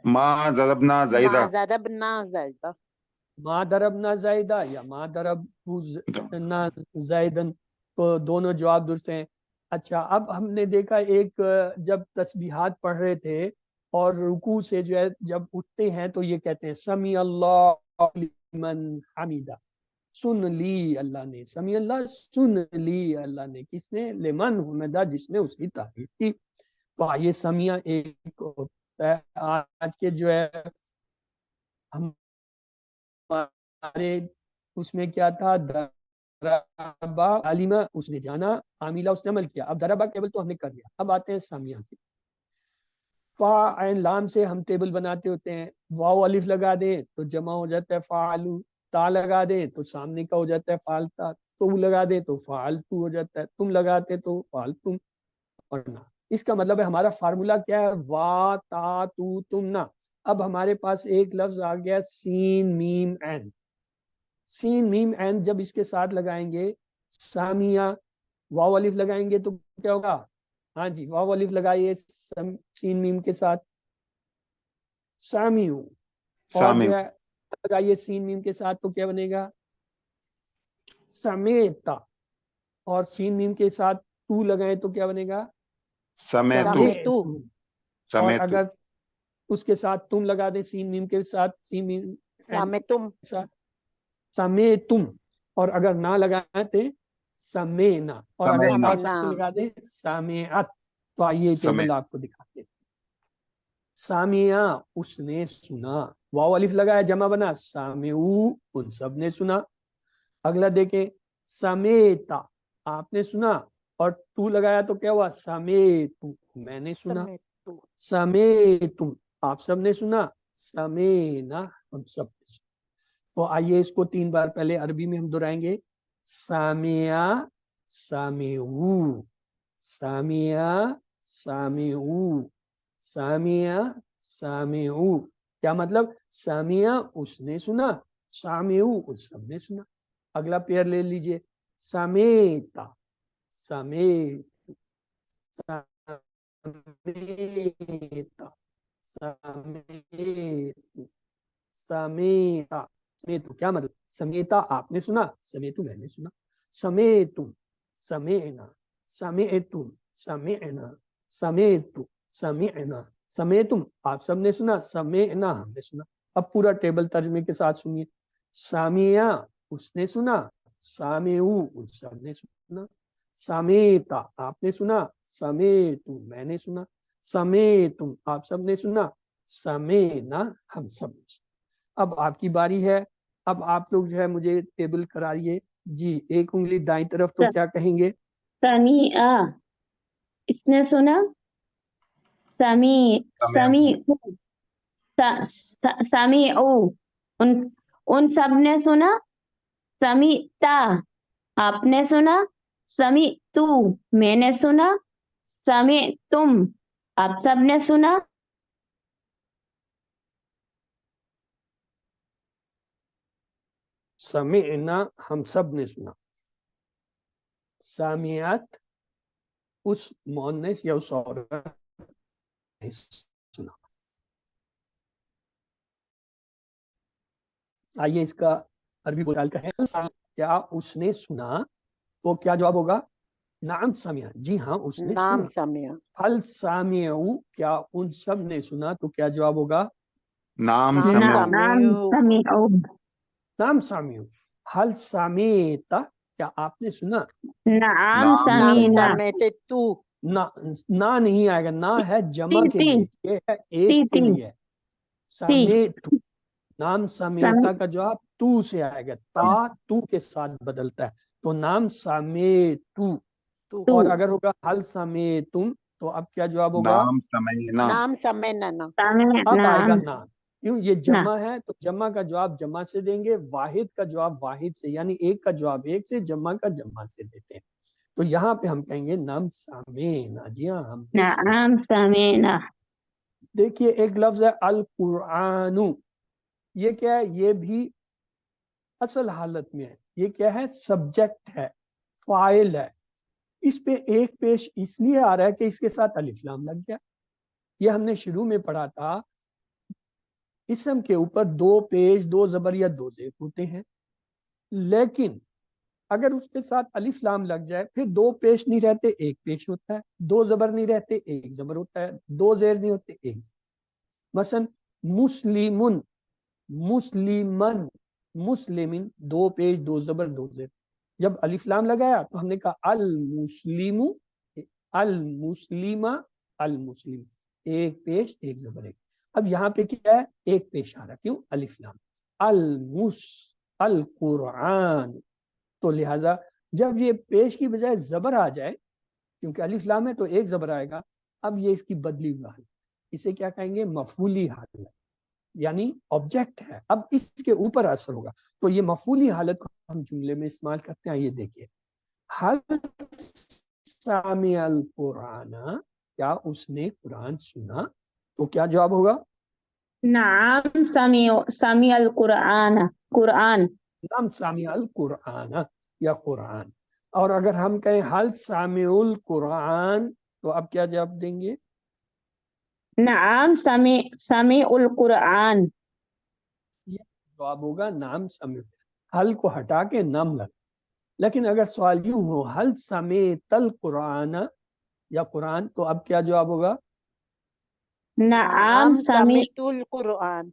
ما ضربنا زیدہ ما ضربنا زیدہ ما دربنا زیدہ یا ما دربنا زیدن تو دونوں جواب درست ہیں. اچھا اب ہم نے دیکھا ایک جب تسبیحات پڑھ رہے تھے اور رکوع سے جو ہے جب اٹھتے ہیں تو یہ کہتے ہیں سمی اللہ لمن حمیدہ. سن لی اللہ نے، سمی اللہ سن لی اللہ نے، کس نے؟ لمن حمیدہ جس نے اس کی تعریف کی. تو آئیے سمیع ایک ہوتا ہے. آج کے جو ہے ہمارے اس میں کیا تھا؟ دربا عالمہ اس نے جانا، عاملہ اس نے عمل کیا. اب دربا کیبل تو ہم نے کر لیا. اب آتے ہیں سمیع کی. فا عین لام سے ہم ٹیبل بناتے ہوتے ہیں. واو الف لگا دیں تو جمع ہو جاتا ہے فعلو، تا لگا دیں تو سامنے کا ہو جاتا ہے فعلتا، تو لگا دیں تو فعلتو ہو جاتا ہے، تم لگاتے تو فعلتم. اور نہ اس کا مطلب ہے ہمارا فارمولا کیا ہے؟ وا تا تو تم نا. اب ہمارے پاس ایک لفظ آ گیا سین میم عین. سین میم عین جب اس کے ساتھ لگائیں گے سامیہ، واو الف لگائیں گے تو کیا ہوگا؟ ہاں جی واو الف لگائیے سین میم کے ساتھ سامیو، اور سامع جو ہے لگائیے سین میم کے ساتھ تو کیا بنے گا؟ سمیتا. اور سین میم کے ساتھ تو لگائیں تو کیا بنے گا؟ سمیتو سمیتو. اور سمیتو اگر اس کے ساتھ تم لگا دیں سین میم کے ساتھ، سین میم سامتم کے ساتھ سمیتم، اور اگر نہ لگائیں تو سمینا، اور اگر سمینا تا ساتھ لگا دیں سمیعت. تو آئیے ٹیبل سمیت آپ کو دکھاتے ہیں. سامعہ اس نے سنا، واو الف لگایا جمع بنا سامعو ان سب نے سنا. اگلا دیکھیں سمیتا آپ نے سنا، اور تو لگایا تو کیا ہوا؟ سمیتو میں نے سنا. سمیتو سمیتم آپ سب نے سنا، سمینا ہم سب نے سنا. تو آئیے اس کو 3 بار پہلے عربی میں ہم دہرائیں گے. سامعہ سامعو، سامعہ سامعو، سامعہ سامعو. کیا مطلب؟ سامعہ اس نے سنا، سامعو ان سب نے سنا. اگلا پیئر لے لیجئے سمیتا، سمیت، سمیتا، سمیت، سمیتا. سمیتو کیا مطلب؟ سمیتا آپ نے سنا، سمیتو میں نے سنا. سمیتم سمیعنا، سمیتم سمیعنا، سمیتو سمیعنا، سمیتم آپ سب نے سنا، سمیعنا ہم نے سنا. اب پورا ٹیبل ترجمے کے ساتھ سنیے. سامعہ اس نے سنا، سامعو ان سب نے سنا. سمیتا آپ نے سنا، سمیتو میں نے سنا. سمیتم آپ سب نے سنا، سمینا ہم سب نے سنا. اب آپ کی باری ہے. اب آپ لوگ جو ہے مجھے ٹیبل کرائیے. جی ایک انگلی دائیں طرف تو کیا کہیں گے؟ سمیع اس نے سنا، سمیع سمیع سمیعو ان سب نے سنا. سمیعتا آپ نے سنا، سمیعتو میں نے سنا، سمیعتم آپ سب نے سنا. سمعنا ہم سب نے سنا. سامعات اس مؤنث یا اس عورت نے سنا. آئیے اس کا عربی بول کر کیا اس نے سنا تو کیا جواب ہوگا؟ نعم سمع، جی ہاں اس نے نام سنا. سمع حل سامعو کیا ان سب نے سنا تو کیا جواب ہوگا؟ نام نام سمعو نعم سمیعو نعم سامعو. حل سمیتا کیا آپ نے سنا؟ نعم نام نام سمینا. سمیت تو نہ نہیں آئے گا، نہ ہے جمع کے تی لیے، یہ ہے ایک کے تی لیے. سمیتو نام سمیتا کا جواب تو سے آئے گا، تا تو کے ساتھ بدلتا ہے تو نام سمیتو. تو اور اگر ہوگا حل سمیتم تو اب کیا جواب ہوگا؟ نام سمینا نام سمینا اب آئے گا نعم نام. کیوں؟ یہ جمع ہے تو جمع کا جواب جمع سے دیں گے، واحد کا جواب واحد سے، یعنی ایک کا جواب ایک سے، جمع کا جمع سے دیتے ہیں. تو یہاں پہ ہم کہیں گے نام سمینا. جی ہاں، ہم نے سنا. نعم سمعنا. دیکھیے ایک لفظ ہے القرآن، یہ کیا ہے؟ یہ بھی اصل حالت میں ہے. یہ کیا ہے؟ سبجیکٹ ہے، فاعل ہے. اس پہ ایک پیش اس لیے آ رہا ہے کہ اس کے ساتھ الف لام لگ گیا. یہ ہم نے شروع میں پڑھا تھا، اسم کے اوپر دو پیش، دو زبر یا دو زیر ہوتے ہیں، لیکن اگر اس کے ساتھ الف لام لگ جائے پھر دو پیش نہیں رہتے، ایک پیش ہوتا ہے. دو زبر نہیں رہتے، ایک زبر ہوتا ہے. دو زیر نہیں ہوتے، ایک زبر. مثلا مسلمن، مسلمن، مسلمن، دو پیش، دو زبر، دو زیر. جب الف لام لگایا تو ہم نے کہا المسلم، المسلمہ، المسلم، ایک پیش ایک زبر ایک. اب یہاں پہ کیا ہے؟ ایک پیش آ رہا. کیوں؟ الف لام. القرآن. تو لہٰذا جب یہ پیش کی بجائے زبر آ جائے، کیونکہ الف لام ہے تو ایک زبر آئے گا، اب یہ اس کی بدلی ہوئی حالت. اسے کیا کہیں گے؟ مفعولی حالت، یعنی آبجیکٹ ہے، اب اس کے اوپر اثر ہوگا. تو یہ مفعولی حالت کو ہم جملے میں استعمال کرتے ہیں. یہ دیکھیے، حل سامع القرآن، کیا اس نے قرآن سنا؟ تو کیا جواب ہوگا؟ نعم سمع القرآن. قرآن. نعم سامع القرآن یا قرآن. اور اگر ہم کہیں حل سامع القرآن تو اب کیا جواب دیں گے؟ نعم سمع القرآن. جواب ہوگا نام سمع. حل کو ہٹا کے نام لگ. لیکن اگر سوال یوں ہو حل سمیت القرآن یا قرآن، تو اب کیا جواب ہوگا؟ نعم سمیت القرآن.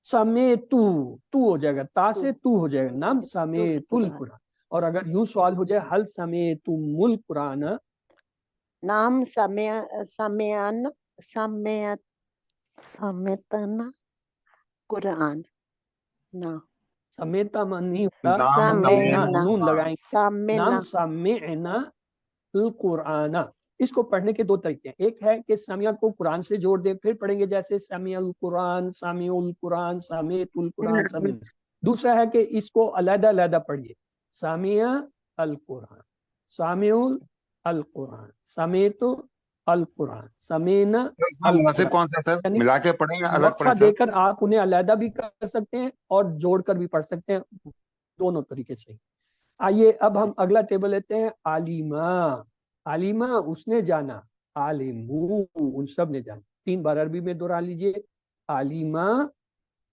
سمیتو، تو ہو جائے گا، تا سے تو ہو جائے گا. نام سمیت القرآن. اور اگر یوں سوال ہو جائے حل سمیتم القرآن، نام سمیتنا قرآن. نا سمیتا من نہیں ہوتا، نام سمینا، سمینا. نون لگائیں گے. سمینا. نام سمعنا القرآن. اس کو پڑھنے کے دو طریقے ہیں. ایک ہے کہ سمیع کو قرآن سے جوڑ دیں، پھر پڑھیں گے جیسے سمیع القرآن، سمیع القرآن، سمیت القرآن، سمیع. دوسرا ہے کہ اس کو علیحدہ علیحدہ پڑھیے، سمیع القرآن، سمیع القرآن، سمیت القرآن، سمینا اس میں مناسب القرآن. کون سا ہے سر؟ یعنی ملا کے پڑھیں یا الگ وقفہ پڑھیں دے سر؟ کر آپ انہیں علیحدہ بھی کر سکتے ہیں اور جوڑ کر بھی پڑھ سکتے ہیں، دونوں طریقے سے. آئیے اب ہم اگلا ٹیبل لیتے ہیں. علیمہ. علیمہ اس نے جانا، عالمو ان سب نے جانا. 3 بار عربی میں دہرا لیجئے. علیمہ،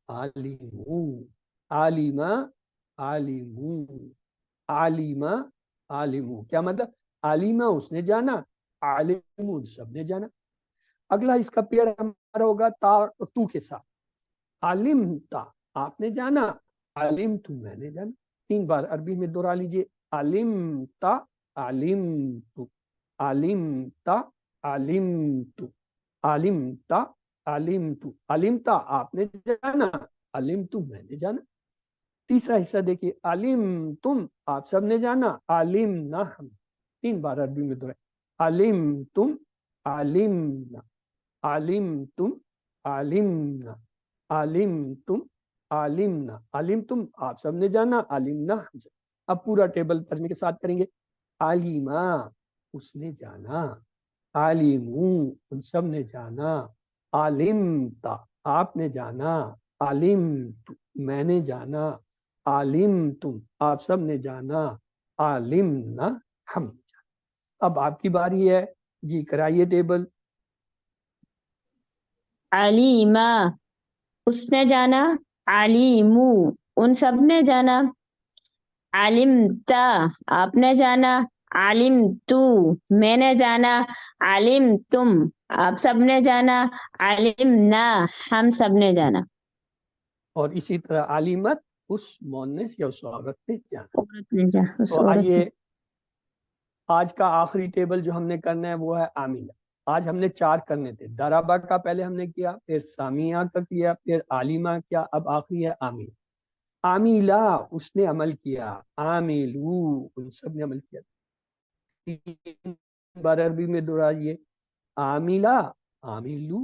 عالمو، عالمہ، عالمو، عالمہ، عالمو. کیا مطلب؟ علیمہ اس نے جانا، عالمو ان سب نے جانا. اگلا اس کا پیئر ہمارا ہوگا تا اور تو کے ساتھ. علمتا آپ نے جانا، علمت میں نے جانا. 3 بار عربی میں دہرا لیجئے. علمتا، علمت، علمتا، علمت، علمتا، علمت. علمتا آپ نے جانا، علمت میں نے جانا. تیسرا حصہ دیکھیے. علمتم آپ سب نے جانا، علمنا ہم. 3 بار عربی میں دہرا. علمتم، علمنا، علمتم، علمنا، علمتم، علمنا. علمتم آپ سب نے جانا، علمنا ہم سب. اب پورا ٹیبل ترجمے کے ساتھ کریں گے. علیما اس نے جانا، عالمو ان سب نے جانا، علمتا آپ نے جانا، علمت میں نے جانا، علمتم آپ سب نے جانا، علمنا ہم نے جانا. اب آپ کی باری ہے جی، کرائیے ٹیبل. علیما اس نے جانا، علیمو ان سب نے جانا، علمتا آپ نے جانا، علمتو میں نے جانا، علمتم آپ سب نے جانا، علمنا ہم سب نے جانا. اور اسی طرح عالمت اس مؤنث یا اس عورت نے جانا. عورت نے جانا، اس تو عورت آئیے نے. آج کا آخری ٹیبل جو ہم نے کرنا ہے وہ ہے عاملہ. آج ہم نے 4 کرنے تھے. درابہ کا پہلے ہم نے کیا، پھر سامیہ کا کیا، پھر عالمہ کیا، اب آخری ہے عاملہ. عاملہ اس نے عمل کیا، عاملو ان سب نے عمل کیا. 3 بار عربی میں دہرائیے. عاملہ، عاملو،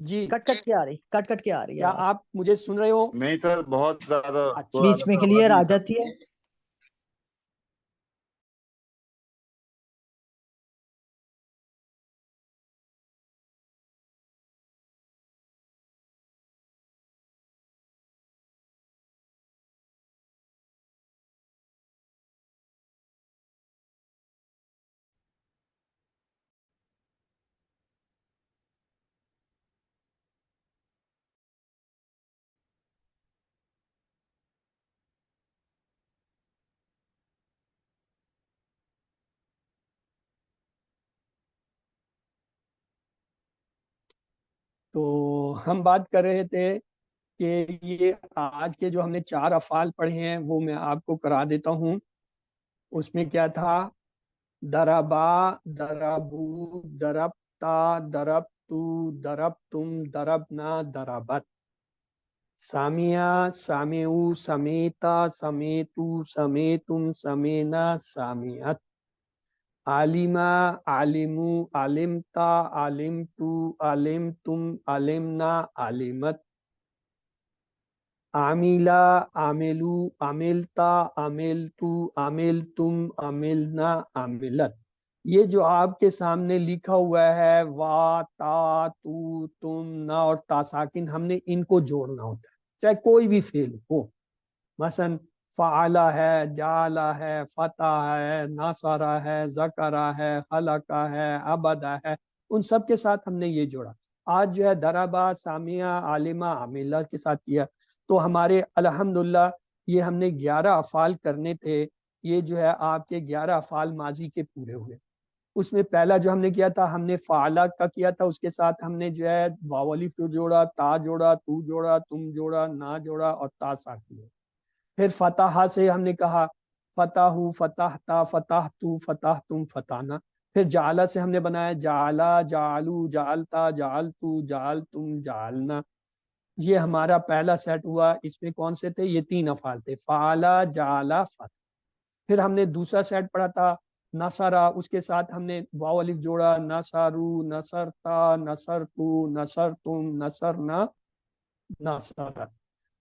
جی کٹ کٹ کے آ رہی، کٹ کٹ کے آ رہی ہے کیا آواز، آپ مجھے سن رہے ہو؟ نہیں سر، بہت زیادہ اچھا تھوڑا بیچ میں سا کلیئر آواز آ نہیں جاتی ہے۔ تو ہم بات کر رہے تھے کہ یہ آج کے جو ہم نے 4 افعال پڑھے ہیں وہ میں آپ کو کرا دیتا ہوں۔ اس میں کیا تھا؟ دربا، دربو، دربتا، دربتو، دربتم، دربنا، دربت۔ سامیا، سامعو، سمیتا، سمیتو، سمیتم، سمینا، سامیت۔ عالمہ، عالمو، علمتا، علمتو، علمتم، علمنا، علمت۔ عاملہ، عاملو، عملتا، عملتو، عملتم، عملنا، عملت۔ یہ جو آپ کے سامنے لکھا ہوا ہے وا، تا، تو، تم، نا اور تا ساکن، ہم نے ان کو جوڑنا ہوتا ہے چاہے کوئی بھی فعل ہو۔ مثلا فعلہ ہے، جعلہ ہے، فتح ہے، ناصرہ ہے، ذکرہ ہے، خلقہ ہے، عبدہ ہے، ان سب کے ساتھ ہم نے یہ جوڑا۔ آج جو ہے دربہ، سامعہ، عالمہ، عاملہ کے ساتھ کیا۔ تو ہمارے الحمدللہ یہ ہم نے 11 افعال کرنے تھے، یہ جو ہے آپ کے 11 افعال ماضی کے پورے ہوئے۔ اس میں پہلا جو ہم نے کیا تھا، ہم نے فعلہ کا کیا تھا، اس کے ساتھ ہم نے جو ہے واو الف تو جوڑا، تا جوڑا، تو جوڑا، تم جوڑا، نا جوڑا اور تا ساکن۔ پھر فتح سے ہم نے کہا فتحو، فتحتا، فتحتو، فتحتم، فتحنا۔ پھر جعلہ سے ہم نے بنایا جعلہ، جعلو، جعلتا، جعلتو، جعلتم، جعلنا۔ یہ ہمارا پہلا سیٹ ہوا۔ اس میں کون سے تھے؟ یہ 3 افعال تھے، فعلہ، جعلہ، فتح۔ پھر ہم نے دوسرا سیٹ پڑھا تھا نصرہ، اس کے ساتھ ہم نے واو الف جوڑا، نصرو، نصرتا، نصرتو، نصرتم، نصرنا، نصرت۔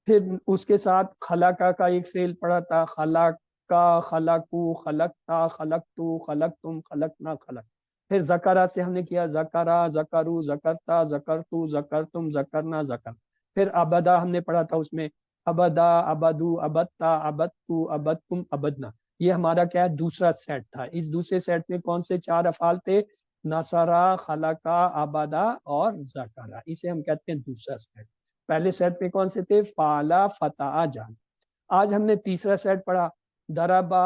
پھر اس کے ساتھ خلقہ کا ایک فعل پڑھا تھا، خلقہ، خلقو، خلقتا، خلقتو، خلقتم، خلقنا، خلق۔ پھر ذکرہ سے ہم نے کیا ذکرہ، ذکرو، ذکرتا، ذکرتو، ذکرتم، ذکرنا، ذکر۔ پھر ابدا ہم نے پڑھا تھا، اس میں ابدا، ابدو، ابدتا، ابدتو، ابدتم، ابدنا۔ یہ ہمارا کیا ہے؟ دوسرا سیٹ تھا۔ اس دوسرے سیٹ میں کون سے 4 افعال تھے؟ نصرہ، خلقہ، ابدا اور ذکرہ۔ اسے ہم کہتے ہیں دوسرا سیٹ۔ پہلے سیٹ پہ کون سے تھے؟ فعلہ، فتح، جعل۔ آج ہم نے تیسرا سیٹ پڑھا دربا،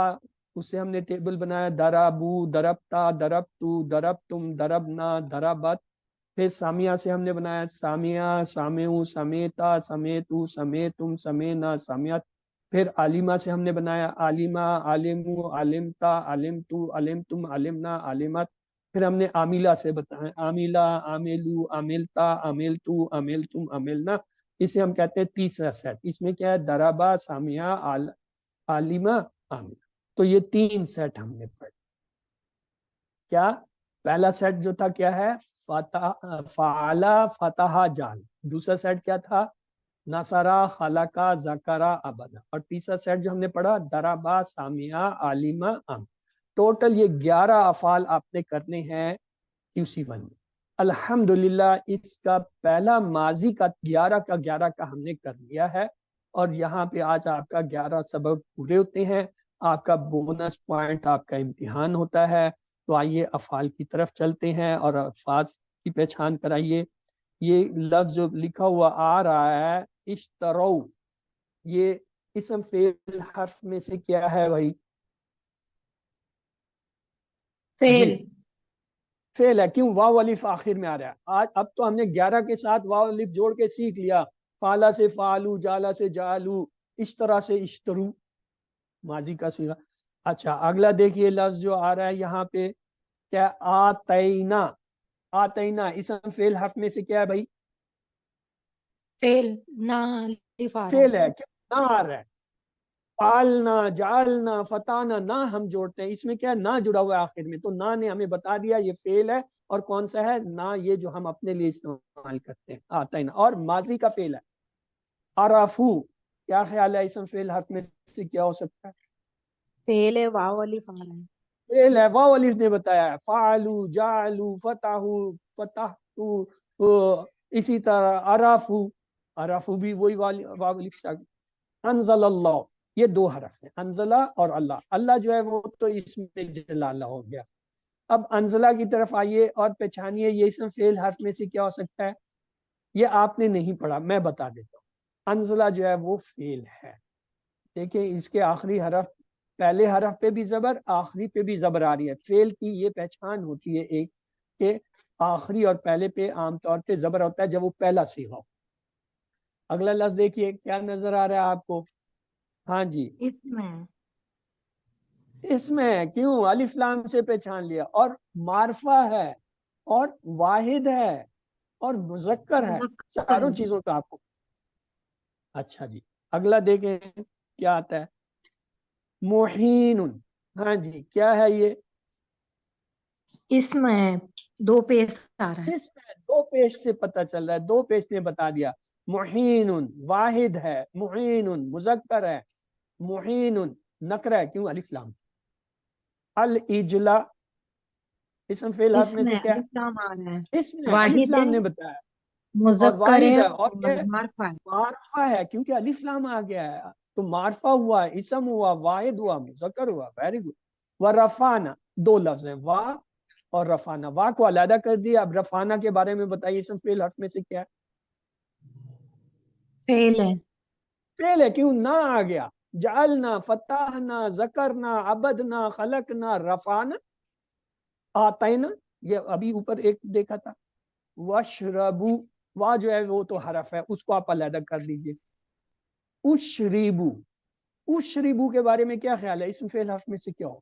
اس سے ہم نے ٹیبل بنایا دربو، دربتا، دربتو، دربتم، دربنا، دربت۔ پھر سامیہ سے ہم نے بنایا سامیہ، سامعو، سمیتا، سمیتو، سمیتم، سمینا، سمیت۔ پھر عالمہ سے ہم نے بنایا عالمہ، عالمو، علمتا، علمتو، علمتم، علمنا، علمت۔ پھر ہم نے عاملہ سے بتایا عاملہ، عاملو، عاملتا، عاملتو، عاملتم، عاملنا۔ اسے ہم کہتے ہیں تیسرا سیٹ۔ اس میں کیا ہے؟ دربہ، سامیہ، عالمہ، عاملہ۔ تو یہ 3 سیٹ ہم نے پڑھے۔ کیا پہلا سیٹ جو تھا کیا ہے؟ فعلہ، فتح، جعل۔ دوسرا سیٹ کیا تھا؟ نصرہ، خلقہ، ذکرہ، ابدا۔ اور تیسرا سیٹ جو ہم نے پڑھا دربہ، سامیہ، عالمہ، عام۔ ٹوٹل یہ 11 افعال آپ نے کرنے ہیں QC1 میں۔ الحمدللہ اس کا پہلا ماضی کا 11 کا 11 کا ہم نے کر لیا ہے، اور یہاں پہ آج آپ کا 11 سبق پورے ہوتے ہیں۔ آپ کا بونس پوائنٹ، آپ کا امتحان ہوتا ہے۔ تو آئیے افعال کی طرف چلتے ہیں اور الفاظ کی پہچان کرائیے۔ یہ لفظ جو لکھا ہوا آ رہا ہے اشترو، یہ اسم فعل حرف میں سے کیا ہے بھائی؟ فعل، فعل ہے۔ کیوں؟ واو الف آخر میں آ رہا ہے۔ آج اب تو ہم نے 11 کے ساتھ واو الف جوڑ کے سیکھ لیا۔ فعلہ سے فعلو، جعلہ سے جعلو، اشترا سے اشترو، ماضی کا صیغہ۔ اچھا اگلا دیکھیے لفظ جو آ رہا ہے یہاں پہ، کیا؟ آتینا۔ آتینا اسم فعل حرف میں سے کیا ہے بھائی؟ فعل، نہ الف آ رہا فعل ہے، ہے۔ کیوں نہ آ رہا ہے؟ فعلنا، جعلنا، فتحنا، نہ ہم جوڑتے ہیں۔ اس میں کیا نہ جڑا ہوا ہے آخر میں، تو نہ نے ہمیں بتا دیا یہ فعل ہے اور کون سا ہے نا یہ جو ہم اپنے لیے استعمال کرتے ہیں آتینا، اور ماضی کا فعل ہے عرفو، کیا خیال ہے اسم فعل حرف میں سے کیا ہو سکتا ہے؟ فعل ہے واو الف آ رہا ہے فعل ہے، واو الف نے بتایا ہے، فعلو جعلو فتحو فتحتو، اسی طرح عرفو، عرفو بھی وہی واو الف سے آگے۔ انزل اللہ، یہ دو حرف ہیں انزلہ اور اللہ، اللہ جو ہے وہ تو اسم جلالہ ہو گیا۔ اب انزلہ کی طرف آئیے اور پہچانیے یہ اسم فعل حرف میں سے کیا ہو سکتا ہے، یہ آپ نے نہیں پڑھا میں بتا دیتا ہوں۔ انزلہ جو ہے وہ فعل ہے، دیکھیں اس کے آخری حرف، پہلے حرف پہ بھی زبر آخری پہ بھی زبر آ رہی ہے، فعل کی یہ پہچان ہوتی ہے ایک کہ آخری اور پہلے پہ عام طور پہ زبر ہوتا ہے جب وہ پہلا صیغہ ہو۔ اگلا لفظ دیکھیے کیا نظر آ رہا ہے آپ کو، ہاں جی اس میں کیوں الف لام سے پہچان لیا، اور معرفہ ہے اور واحد ہے اور مذکر ہے، چاروں چیزوں کا آپ کو۔ اچھا جی اگلا دیکھیں کیا آتا ہے، محین، ہاں جی کیا ہے یہ، اسم ہے، دو پیش آ رہا ہے اس میں دو پیش سے پتہ چل رہا ہے، دو پیش نے بتا دیا، محین واحد ہے، محین مذکر ہے، محین نکرہ ہے، کیوں الف لام۔ الاجلا اسم فعل حرف اس میں سے میں کیا الف لام آ رہا ہے، ہے، اس میں الف واحد لام ہے، نے بتایا اور مذکر واحد ہے ہے اور کیا اور ہے؟ معرفہ ہے۔ معرفہ ہے کیونکہ الف لام آ گیا ہے تو معرفہ ہوا، اسم ہوا، واحد ہوا، مذکر ہوا، ویری گڈ۔ ورفعنا، دو لفظ ہیں وا اور رفعنا، وا کو علیحدہ کر دیا، اب رفعنا کے بارے میں بتائیے اسم فعل حرف میں سے کیا ہے؟ فعل ہے، فعل ہے کیوں نہ آ گیا، جعلنا، فتحنا، ذکرنا، عبدنا، خلقنا، رفعنا، آتینا، یہ ابھی اوپر ایک دیکھا تھا، وشربو، وا جو ہے وہ تو حرف ہے اس کو آپ علیحدہ کر دیجئے، اشربو، اشربو کے بارے میں کیا خیال ہے اسم فعل حرف میں سے کیا ہو؟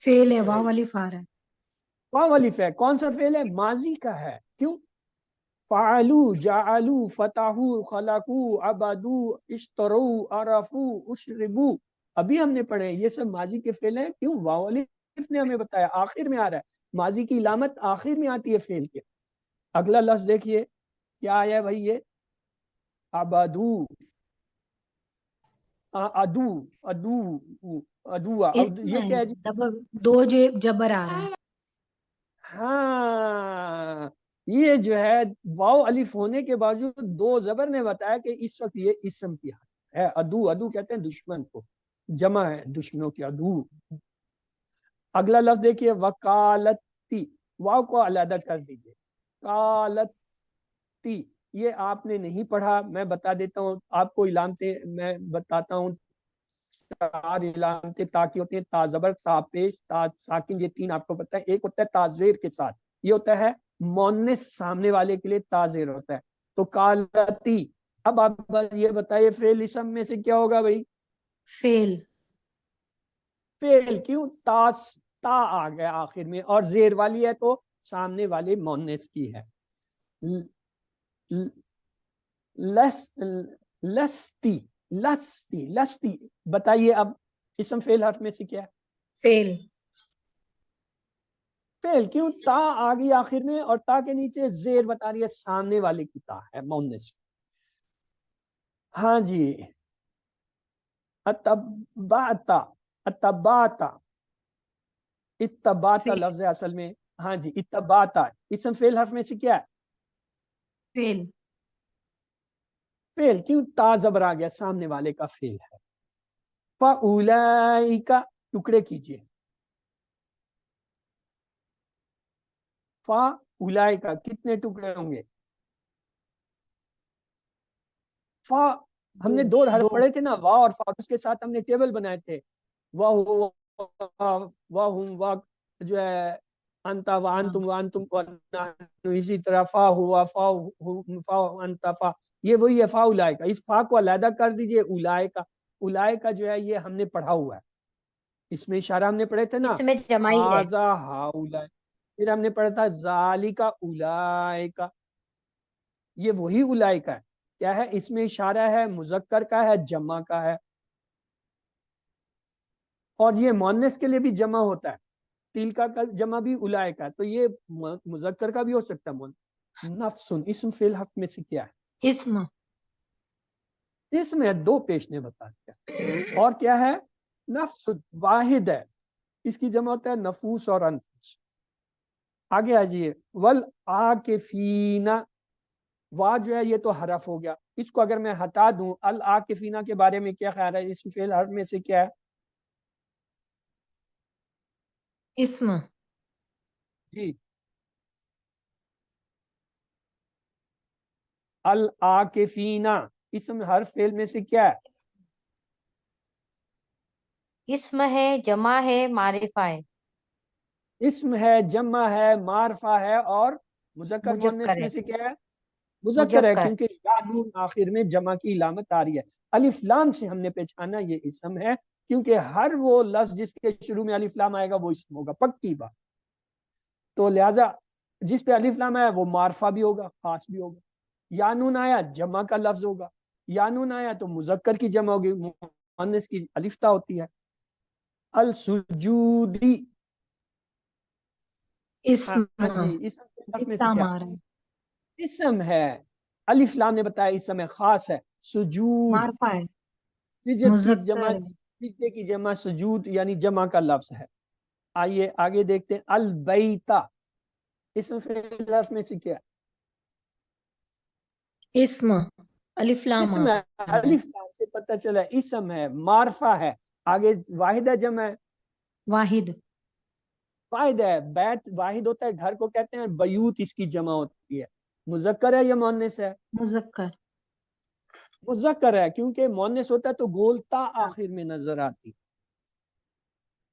فعل ہے، واو الف آ رہا ہے، واو الف ہے، کون سا فعل ہے؟ ماضی کا ہے، کیوں؟ فعلو جعلو فتحو خلقو عبدو اشترو عرفو اشربو، ابھی ہم نے پڑھے یہ سب ماضی کے فعل ہیں، کیوں؟ واو الف نے ہمیں بتایا آخر میں آ رہا ہے، ماضی کی علامت آخر میں آتی ہے فعل کے۔ اگلا لفظ دیکھیے کیا آیا ہے بھائی، یہ عبدو، ادو، ادو، ادوا، اس یہ میں کیا ہے جی؟ دو جبر آ رہا ہے، ہاں یہ جو ہے واو الف ہونے کے باوجود دو زبر نے بتایا کہ اس وقت یہ اسم کی حالت ہے، ادو، ادو کہتے ہیں دشمن کو، جمع ہے دشمنوں کی ادو۔ اگلا لفظ دیکھیے وکالتی، واو کو علیحدہ کر دیجئے، کالتی، یہ آپ نے نہیں پڑھا میں بتا دیتا ہوں آپ کو، علامتیں میں بتاتا ہوں، چار علامتیں تا کی ہوتی ہیں، تا زبر، تا پیش، تا ساکن، یہ تین آپ کو پتہ ہے، ایک ہوتا ہے تا زیر کے ساتھ، یہ ہوتا ہے مونس سامنے والے کے لیے تا زیر ہوتا ہے، تو کالتی۔ اب آپ یہ بتائیے فعل اسم میں سے کیا ہوگا بھائی؟ فعل، فعل، کیوں؟ تا آ گیا آخر میں اور زیر والی ہے تو سامنے والے مونس کی ہے۔ لستی، لستی، لستی، بتائیے اب اسم فعل حرف میں سے کیا ہے؟ فعل، فعل، کیوں؟ تا آ گئی آخر میں اور تا کے نیچے زیر بتا رہی ہے سامنے والے کی تا ہے، مونس۔ ہاں جی اتباتا، اتباتا، اتباتا لفظ ہے اصل میں، ہاں جی اتباتا اسم فعل حرف میں سے کیا ہے؟ فعل، فعل، کیوں؟ تا زبر آ گیا سامنے والے کا فعل ہے۔ فَأُولَئِكَ، ٹکڑے کیجئے، فَأُولَئِكَ کتنے ٹکڑے ہوں گے؟ فا ہم نے دو حرف پڑھے تھے نا، وا اور فا، اس کے ساتھ ہم نے ٹیبل بنائے تھے، واہ جو ہے انتا وانتم وانتم ونحن، اسی طرح فا ہوا فا انتا فا، یہ وہی ہے فا اولائکا، اس فا کو علیحدہ کر دیجئے، اولائکا، اولائکا جو ہے یہ ہم نے پڑھا ہوا ہے، اس میں اشارہ ہم نے پڑھے تھے نا، اس میں جمائی ہے، ہاذا ہاؤلائی، پھر ہم نے پڑھا تھا ذالکا اولائکا، یہ وہی اولائکا ہے، کیا ہے؟ اس میں اشارہ ہے مذکر کا ہے، جمع کا ہے، اور یہ مؤنث کے لیے بھی جمع ہوتا ہے، تلکا کا جمع بھی اولائکا، تو یہ مذکر کا بھی ہو سکتا ہے. نفسن اسم فعل حق میں سے کیا ہے؟ اسم اس میں دو پیشنے بتا دیا. اور کیا ہے؟ نفس واحد ہے، اس کی جمع ہوتا ہے نفوس اور انفس. آگے آجیے. والعاکفینا، وا جو ہے یہ تو حرف ہو گیا، اس کو اگر میں ہٹا دوں، العاکفینا کے بارے میں کیا خیال ہے؟ اسم فعل حرف میں سے کیا ہے؟ اسم جی العاکفینا اسم حرف فعل میں سے کیا ہے؟ اسم ہے، جمع ہے، معرفہ ہے. اسم ہے، جمع ہے، معرفہ ہے، اور مذکر مؤنث مذکر میں ہے. سے کیا ہے؟ مذکر ہے، مذکر. کیونکہ یا نون آخر میں جمع کی علامت آ رہی ہے. الف لام سے ہم نے پہچانا یہ اسم ہے، کیونکہ ہر وہ لفظ جس کے شروع میں الف لام آئے گا وہ اسم ہوگا، پکی بات. تو لہٰذا جس پہ الف لام آیا وہ معرفہ بھی ہوگا، خاص بھی ہوگا. یا نون آیا جمع کا لفظ ہوگا، یا نون آیا تو مذکر کی جمع ہوگی، مؤنث کی الف تا ہوتی ہے. السجودی، اسم ہاں جی، اسم کے حرف میں سے اسم کیا؟ آ رہا ہے، اسم ہے، الف لام نے بتایا اسم ہے، خاص ہے. سجود، معرفہ ہے، سجد کی جمع، مذکر ہے. سجدے کی جمع سجود یعنی جمع کا لفظ ہے. آئیے آگے دیکھتے ہیں. البیتا اسم فعل حرف میں سے کیا؟ اسم الف لام اسم آ ہے، رہا ہے، الف لام سے پتہ چلا اسم ہے، معرفہ ہے. آگے واحد ہے، جمع ہے؟ واحد واحد ہے. بیت واحد ہوتا ہے، گھر کو کہتے ہیں. بیوت اس کی جمع ہوتی ہے. مذکر ہے یا مؤنث ہے؟ مذکر مذکر ہے، کیونکہ مؤنث ہوتا ہے تو گولتا آخر میں نظر آتی.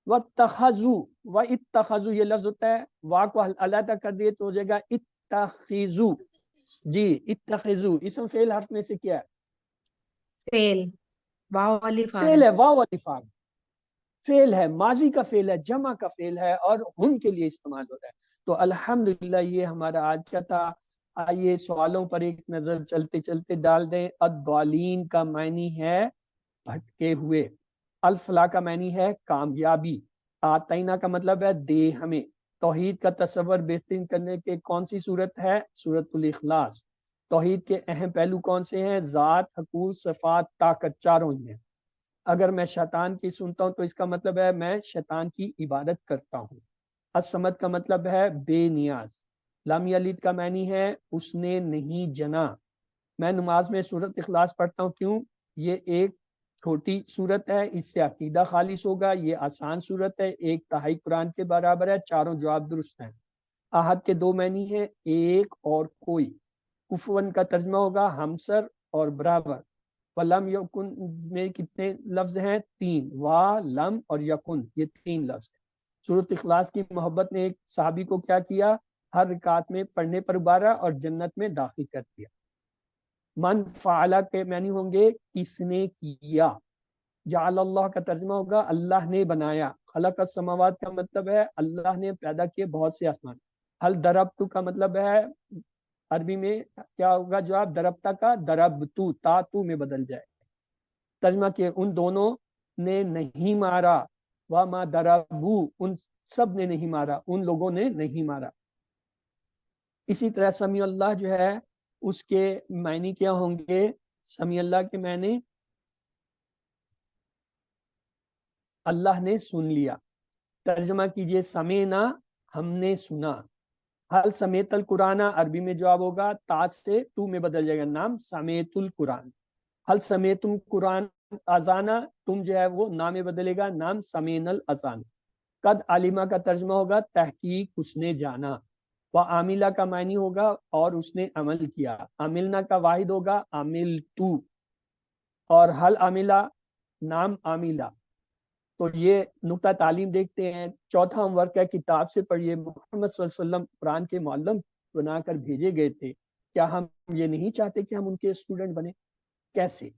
وَاتَّخَذُوا، وَاتَّخَذُوا یہ لفظ ہوتا ہے، وا کو علیحدہ کر دیے تو ہو جائے گا اتخذوا. جی اتخذوا اسم فعل حرف میں سے کیا ہے؟ فعل، واو الف آ فعل رہا ہے، واو الف آ گئی. فعل ہے، ماضی کا فعل ہے، جمع کا فعل ہے، اور ہم کے لیے استعمال ہوتا ہے. تو الحمدللہ یہ ہمارا آج کا تھا. آئیے سوالوں پر ایک نظر چلتے چلتے ڈال دیں. الضالین کا معنی ہے بھٹکے ہوئے. الفلاح کا معنی ہے کامیابی. آتینا کا مطلب ہے دے ہمیں. توحید کا تصور بہترین کرنے کے کون سی صورت ہے؟ سورۃ الاخلاص. توحید کے اہم پہلو کون سے ہیں؟ ذات، حقوق، صفات، طاقت، چاروں ہی ہیں. اگر میں شیطان کی سنتا ہوں تو اس کا مطلب ہے میں شیطان کی عبادت کرتا ہوں. الصمد کا مطلب ہے بے نیاز. لم یلد کا معنی ہے اس نے نہیں جنا. میں نماز میں سورۃ اخلاص پڑھتا ہوں، کیوں؟ یہ ایک چھوٹی صورت ہے، اس سے عقیدہ خالص ہوگا. یہ آسان صورت ہے، ایک تہائی قرآن کے برابر ہے. چاروں جواب درست ہیں. احد کے دو معنی ہیں، ایک اور کوئی. کفون کا ترجمہ ہوگا ہمسر اور برابر. ولم یکن میں کتنے لفظ ہیں؟ 3. وا، لم اور یکن، یہ 3 لفظ ہیں. سورۃ اخلاص کی محبت نے ایک صحابی کو کیا کیا؟ ہر رکعت میں پڑھنے پر ابارا اور جنت میں داخل کر دیا. من فعل کے معنی ہوں گے کس نے کیا. جعل اللہ کا ترجمہ ہوگا اللہ نے بنایا. خلق السماوات کا مطلب ہے اللہ نے پیدا کیے بہت سے آسمان. حل دربتو کا مطلب ہے عربی میں کیا ہوگا جواب؟ دربتا کا دربتو، تا تو میں بدل جائے. ترجمہ کہ ان دونوں نے نہیں مارا. وما دربو، ان سب نے نہیں مارا، ان لوگوں نے نہیں مارا. اسی طرح سمیع اللہ جو ہے اس کے معنی کیا ہوں گے؟ سمیع اللہ کے معنی اللہ نے سن لیا. ترجمہ کیجئے سمینا، ہم نے سنا. حل سمیت القرآن عربی میں جواب ہوگا تا سے تو میں بدل جائے گا، نام سمیت القرآن. حل سمیتم قرآن اذانا، تم جو ہے وہ نام میں بدلے گا، نام سمین الاذان. قد علیمہ کا ترجمہ ہوگا تحقیق اس نے جانا. و عاملہ کا معنی ہوگا اور اس نے عمل کیا. عملنا کا واحد ہوگا عملتو. اور حل عاملہ، نام عاملہ. تو یہ نقطہ تعلیم دیکھتے ہیں. چوتھا ہم ورک ہے کتاب سے پڑھیے. محمد صلی اللہ علیہ وسلم قرآن کے معلم بنا کر بھیجے گئے تھے. کیا ہم یہ نہیں چاہتے کہ ہم ان کے اسٹوڈنٹ بنے؟ کیسے؟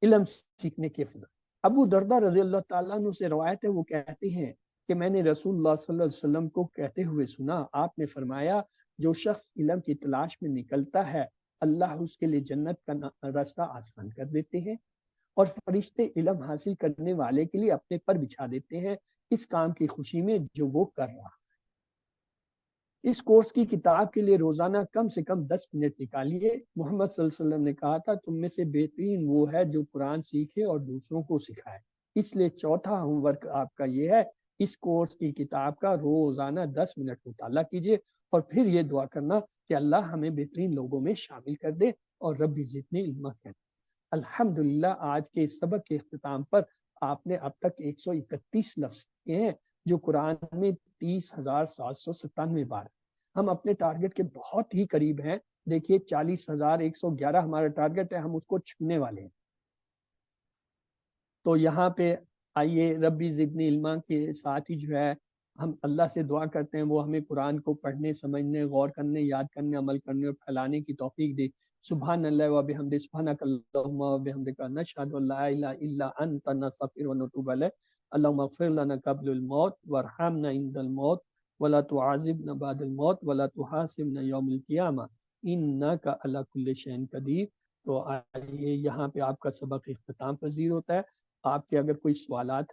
علم سیکھنے کے فضل. ابو دردہ رضی اللہ تعالیٰ عنہ سے روایت ہے، وہ کہتے ہیں کہ میں نے رسول اللہ صلی اللہ علیہ وسلم کو کہتے ہوئے سنا، آپ نے فرمایا جو شخص علم کی تلاش میں نکلتا ہے اللہ اس کے لیے جنت کا راستہ آسان کر دیتے ہیں، اور فرشتے علم حاصل کرنے والے کے لیے اپنے پر بچھا دیتے ہیں اس کام کی خوشی میں جو وہ کر رہا ہے۔ اس کورس کی کتاب کے لیے روزانہ کم سے کم 10 منٹ نکالیے۔ محمد صلی اللہ علیہ وسلم نے کہا تھا تم میں سے بہترین وہ ہے جو قرآن سیکھے اور دوسروں کو سکھائے۔ اس لیے چوتھا ہوم ورک آپ کا یہ ہے، اس کورس کی کتاب کا روزانہ 10 منٹ مطالعہ کیجیے اور پھر یہ دعا کرنا کہ اللہ ہمیں بہترین لوگوں میں شامل کر دے اور رب زدنی علما کر دے۔ الحمدللہ آج کے اس سبق کے اختتام پر آپ نے اب تک 131 لفظ کیے ہیں جو قرآن میں 30,797 بار۔ ہم اپنے ٹارگٹ کے بہت ہی قریب ہیں۔ دیکھیے 40,111 ہمارا ٹارگٹ ہے، ہم اس کو چھونے والے ہیں۔ تو یہاں پہ آئیے ربی زدنی علما کے ساتھ ہی جو ہے ہم اللہ سے دعا کرتے ہیں وہ ہمیں قرآن کو پڑھنے، سمجھنے، غور کرنے، یاد کرنے، عمل کرنے اور پھیلانے کی توفیق دے۔ سبحان اللہ و بحمدہ، سبحانک اللہم و بحمدک، نشہد ان لا الہ الا انت، نستغفرک و نتوب الیک۔ اللہم اغفر لنا قبل الموت وارحمنا عند الموت ولا تعذبنا بعد الموت ولا تحاسبنا یوم القیامہ انک علی کل شیء قدیر۔ تو آئیے یہاں پہ آپ کا سبق اختتام پذیر ہوتا ہے۔ آپ کے اگر کوئی سوالات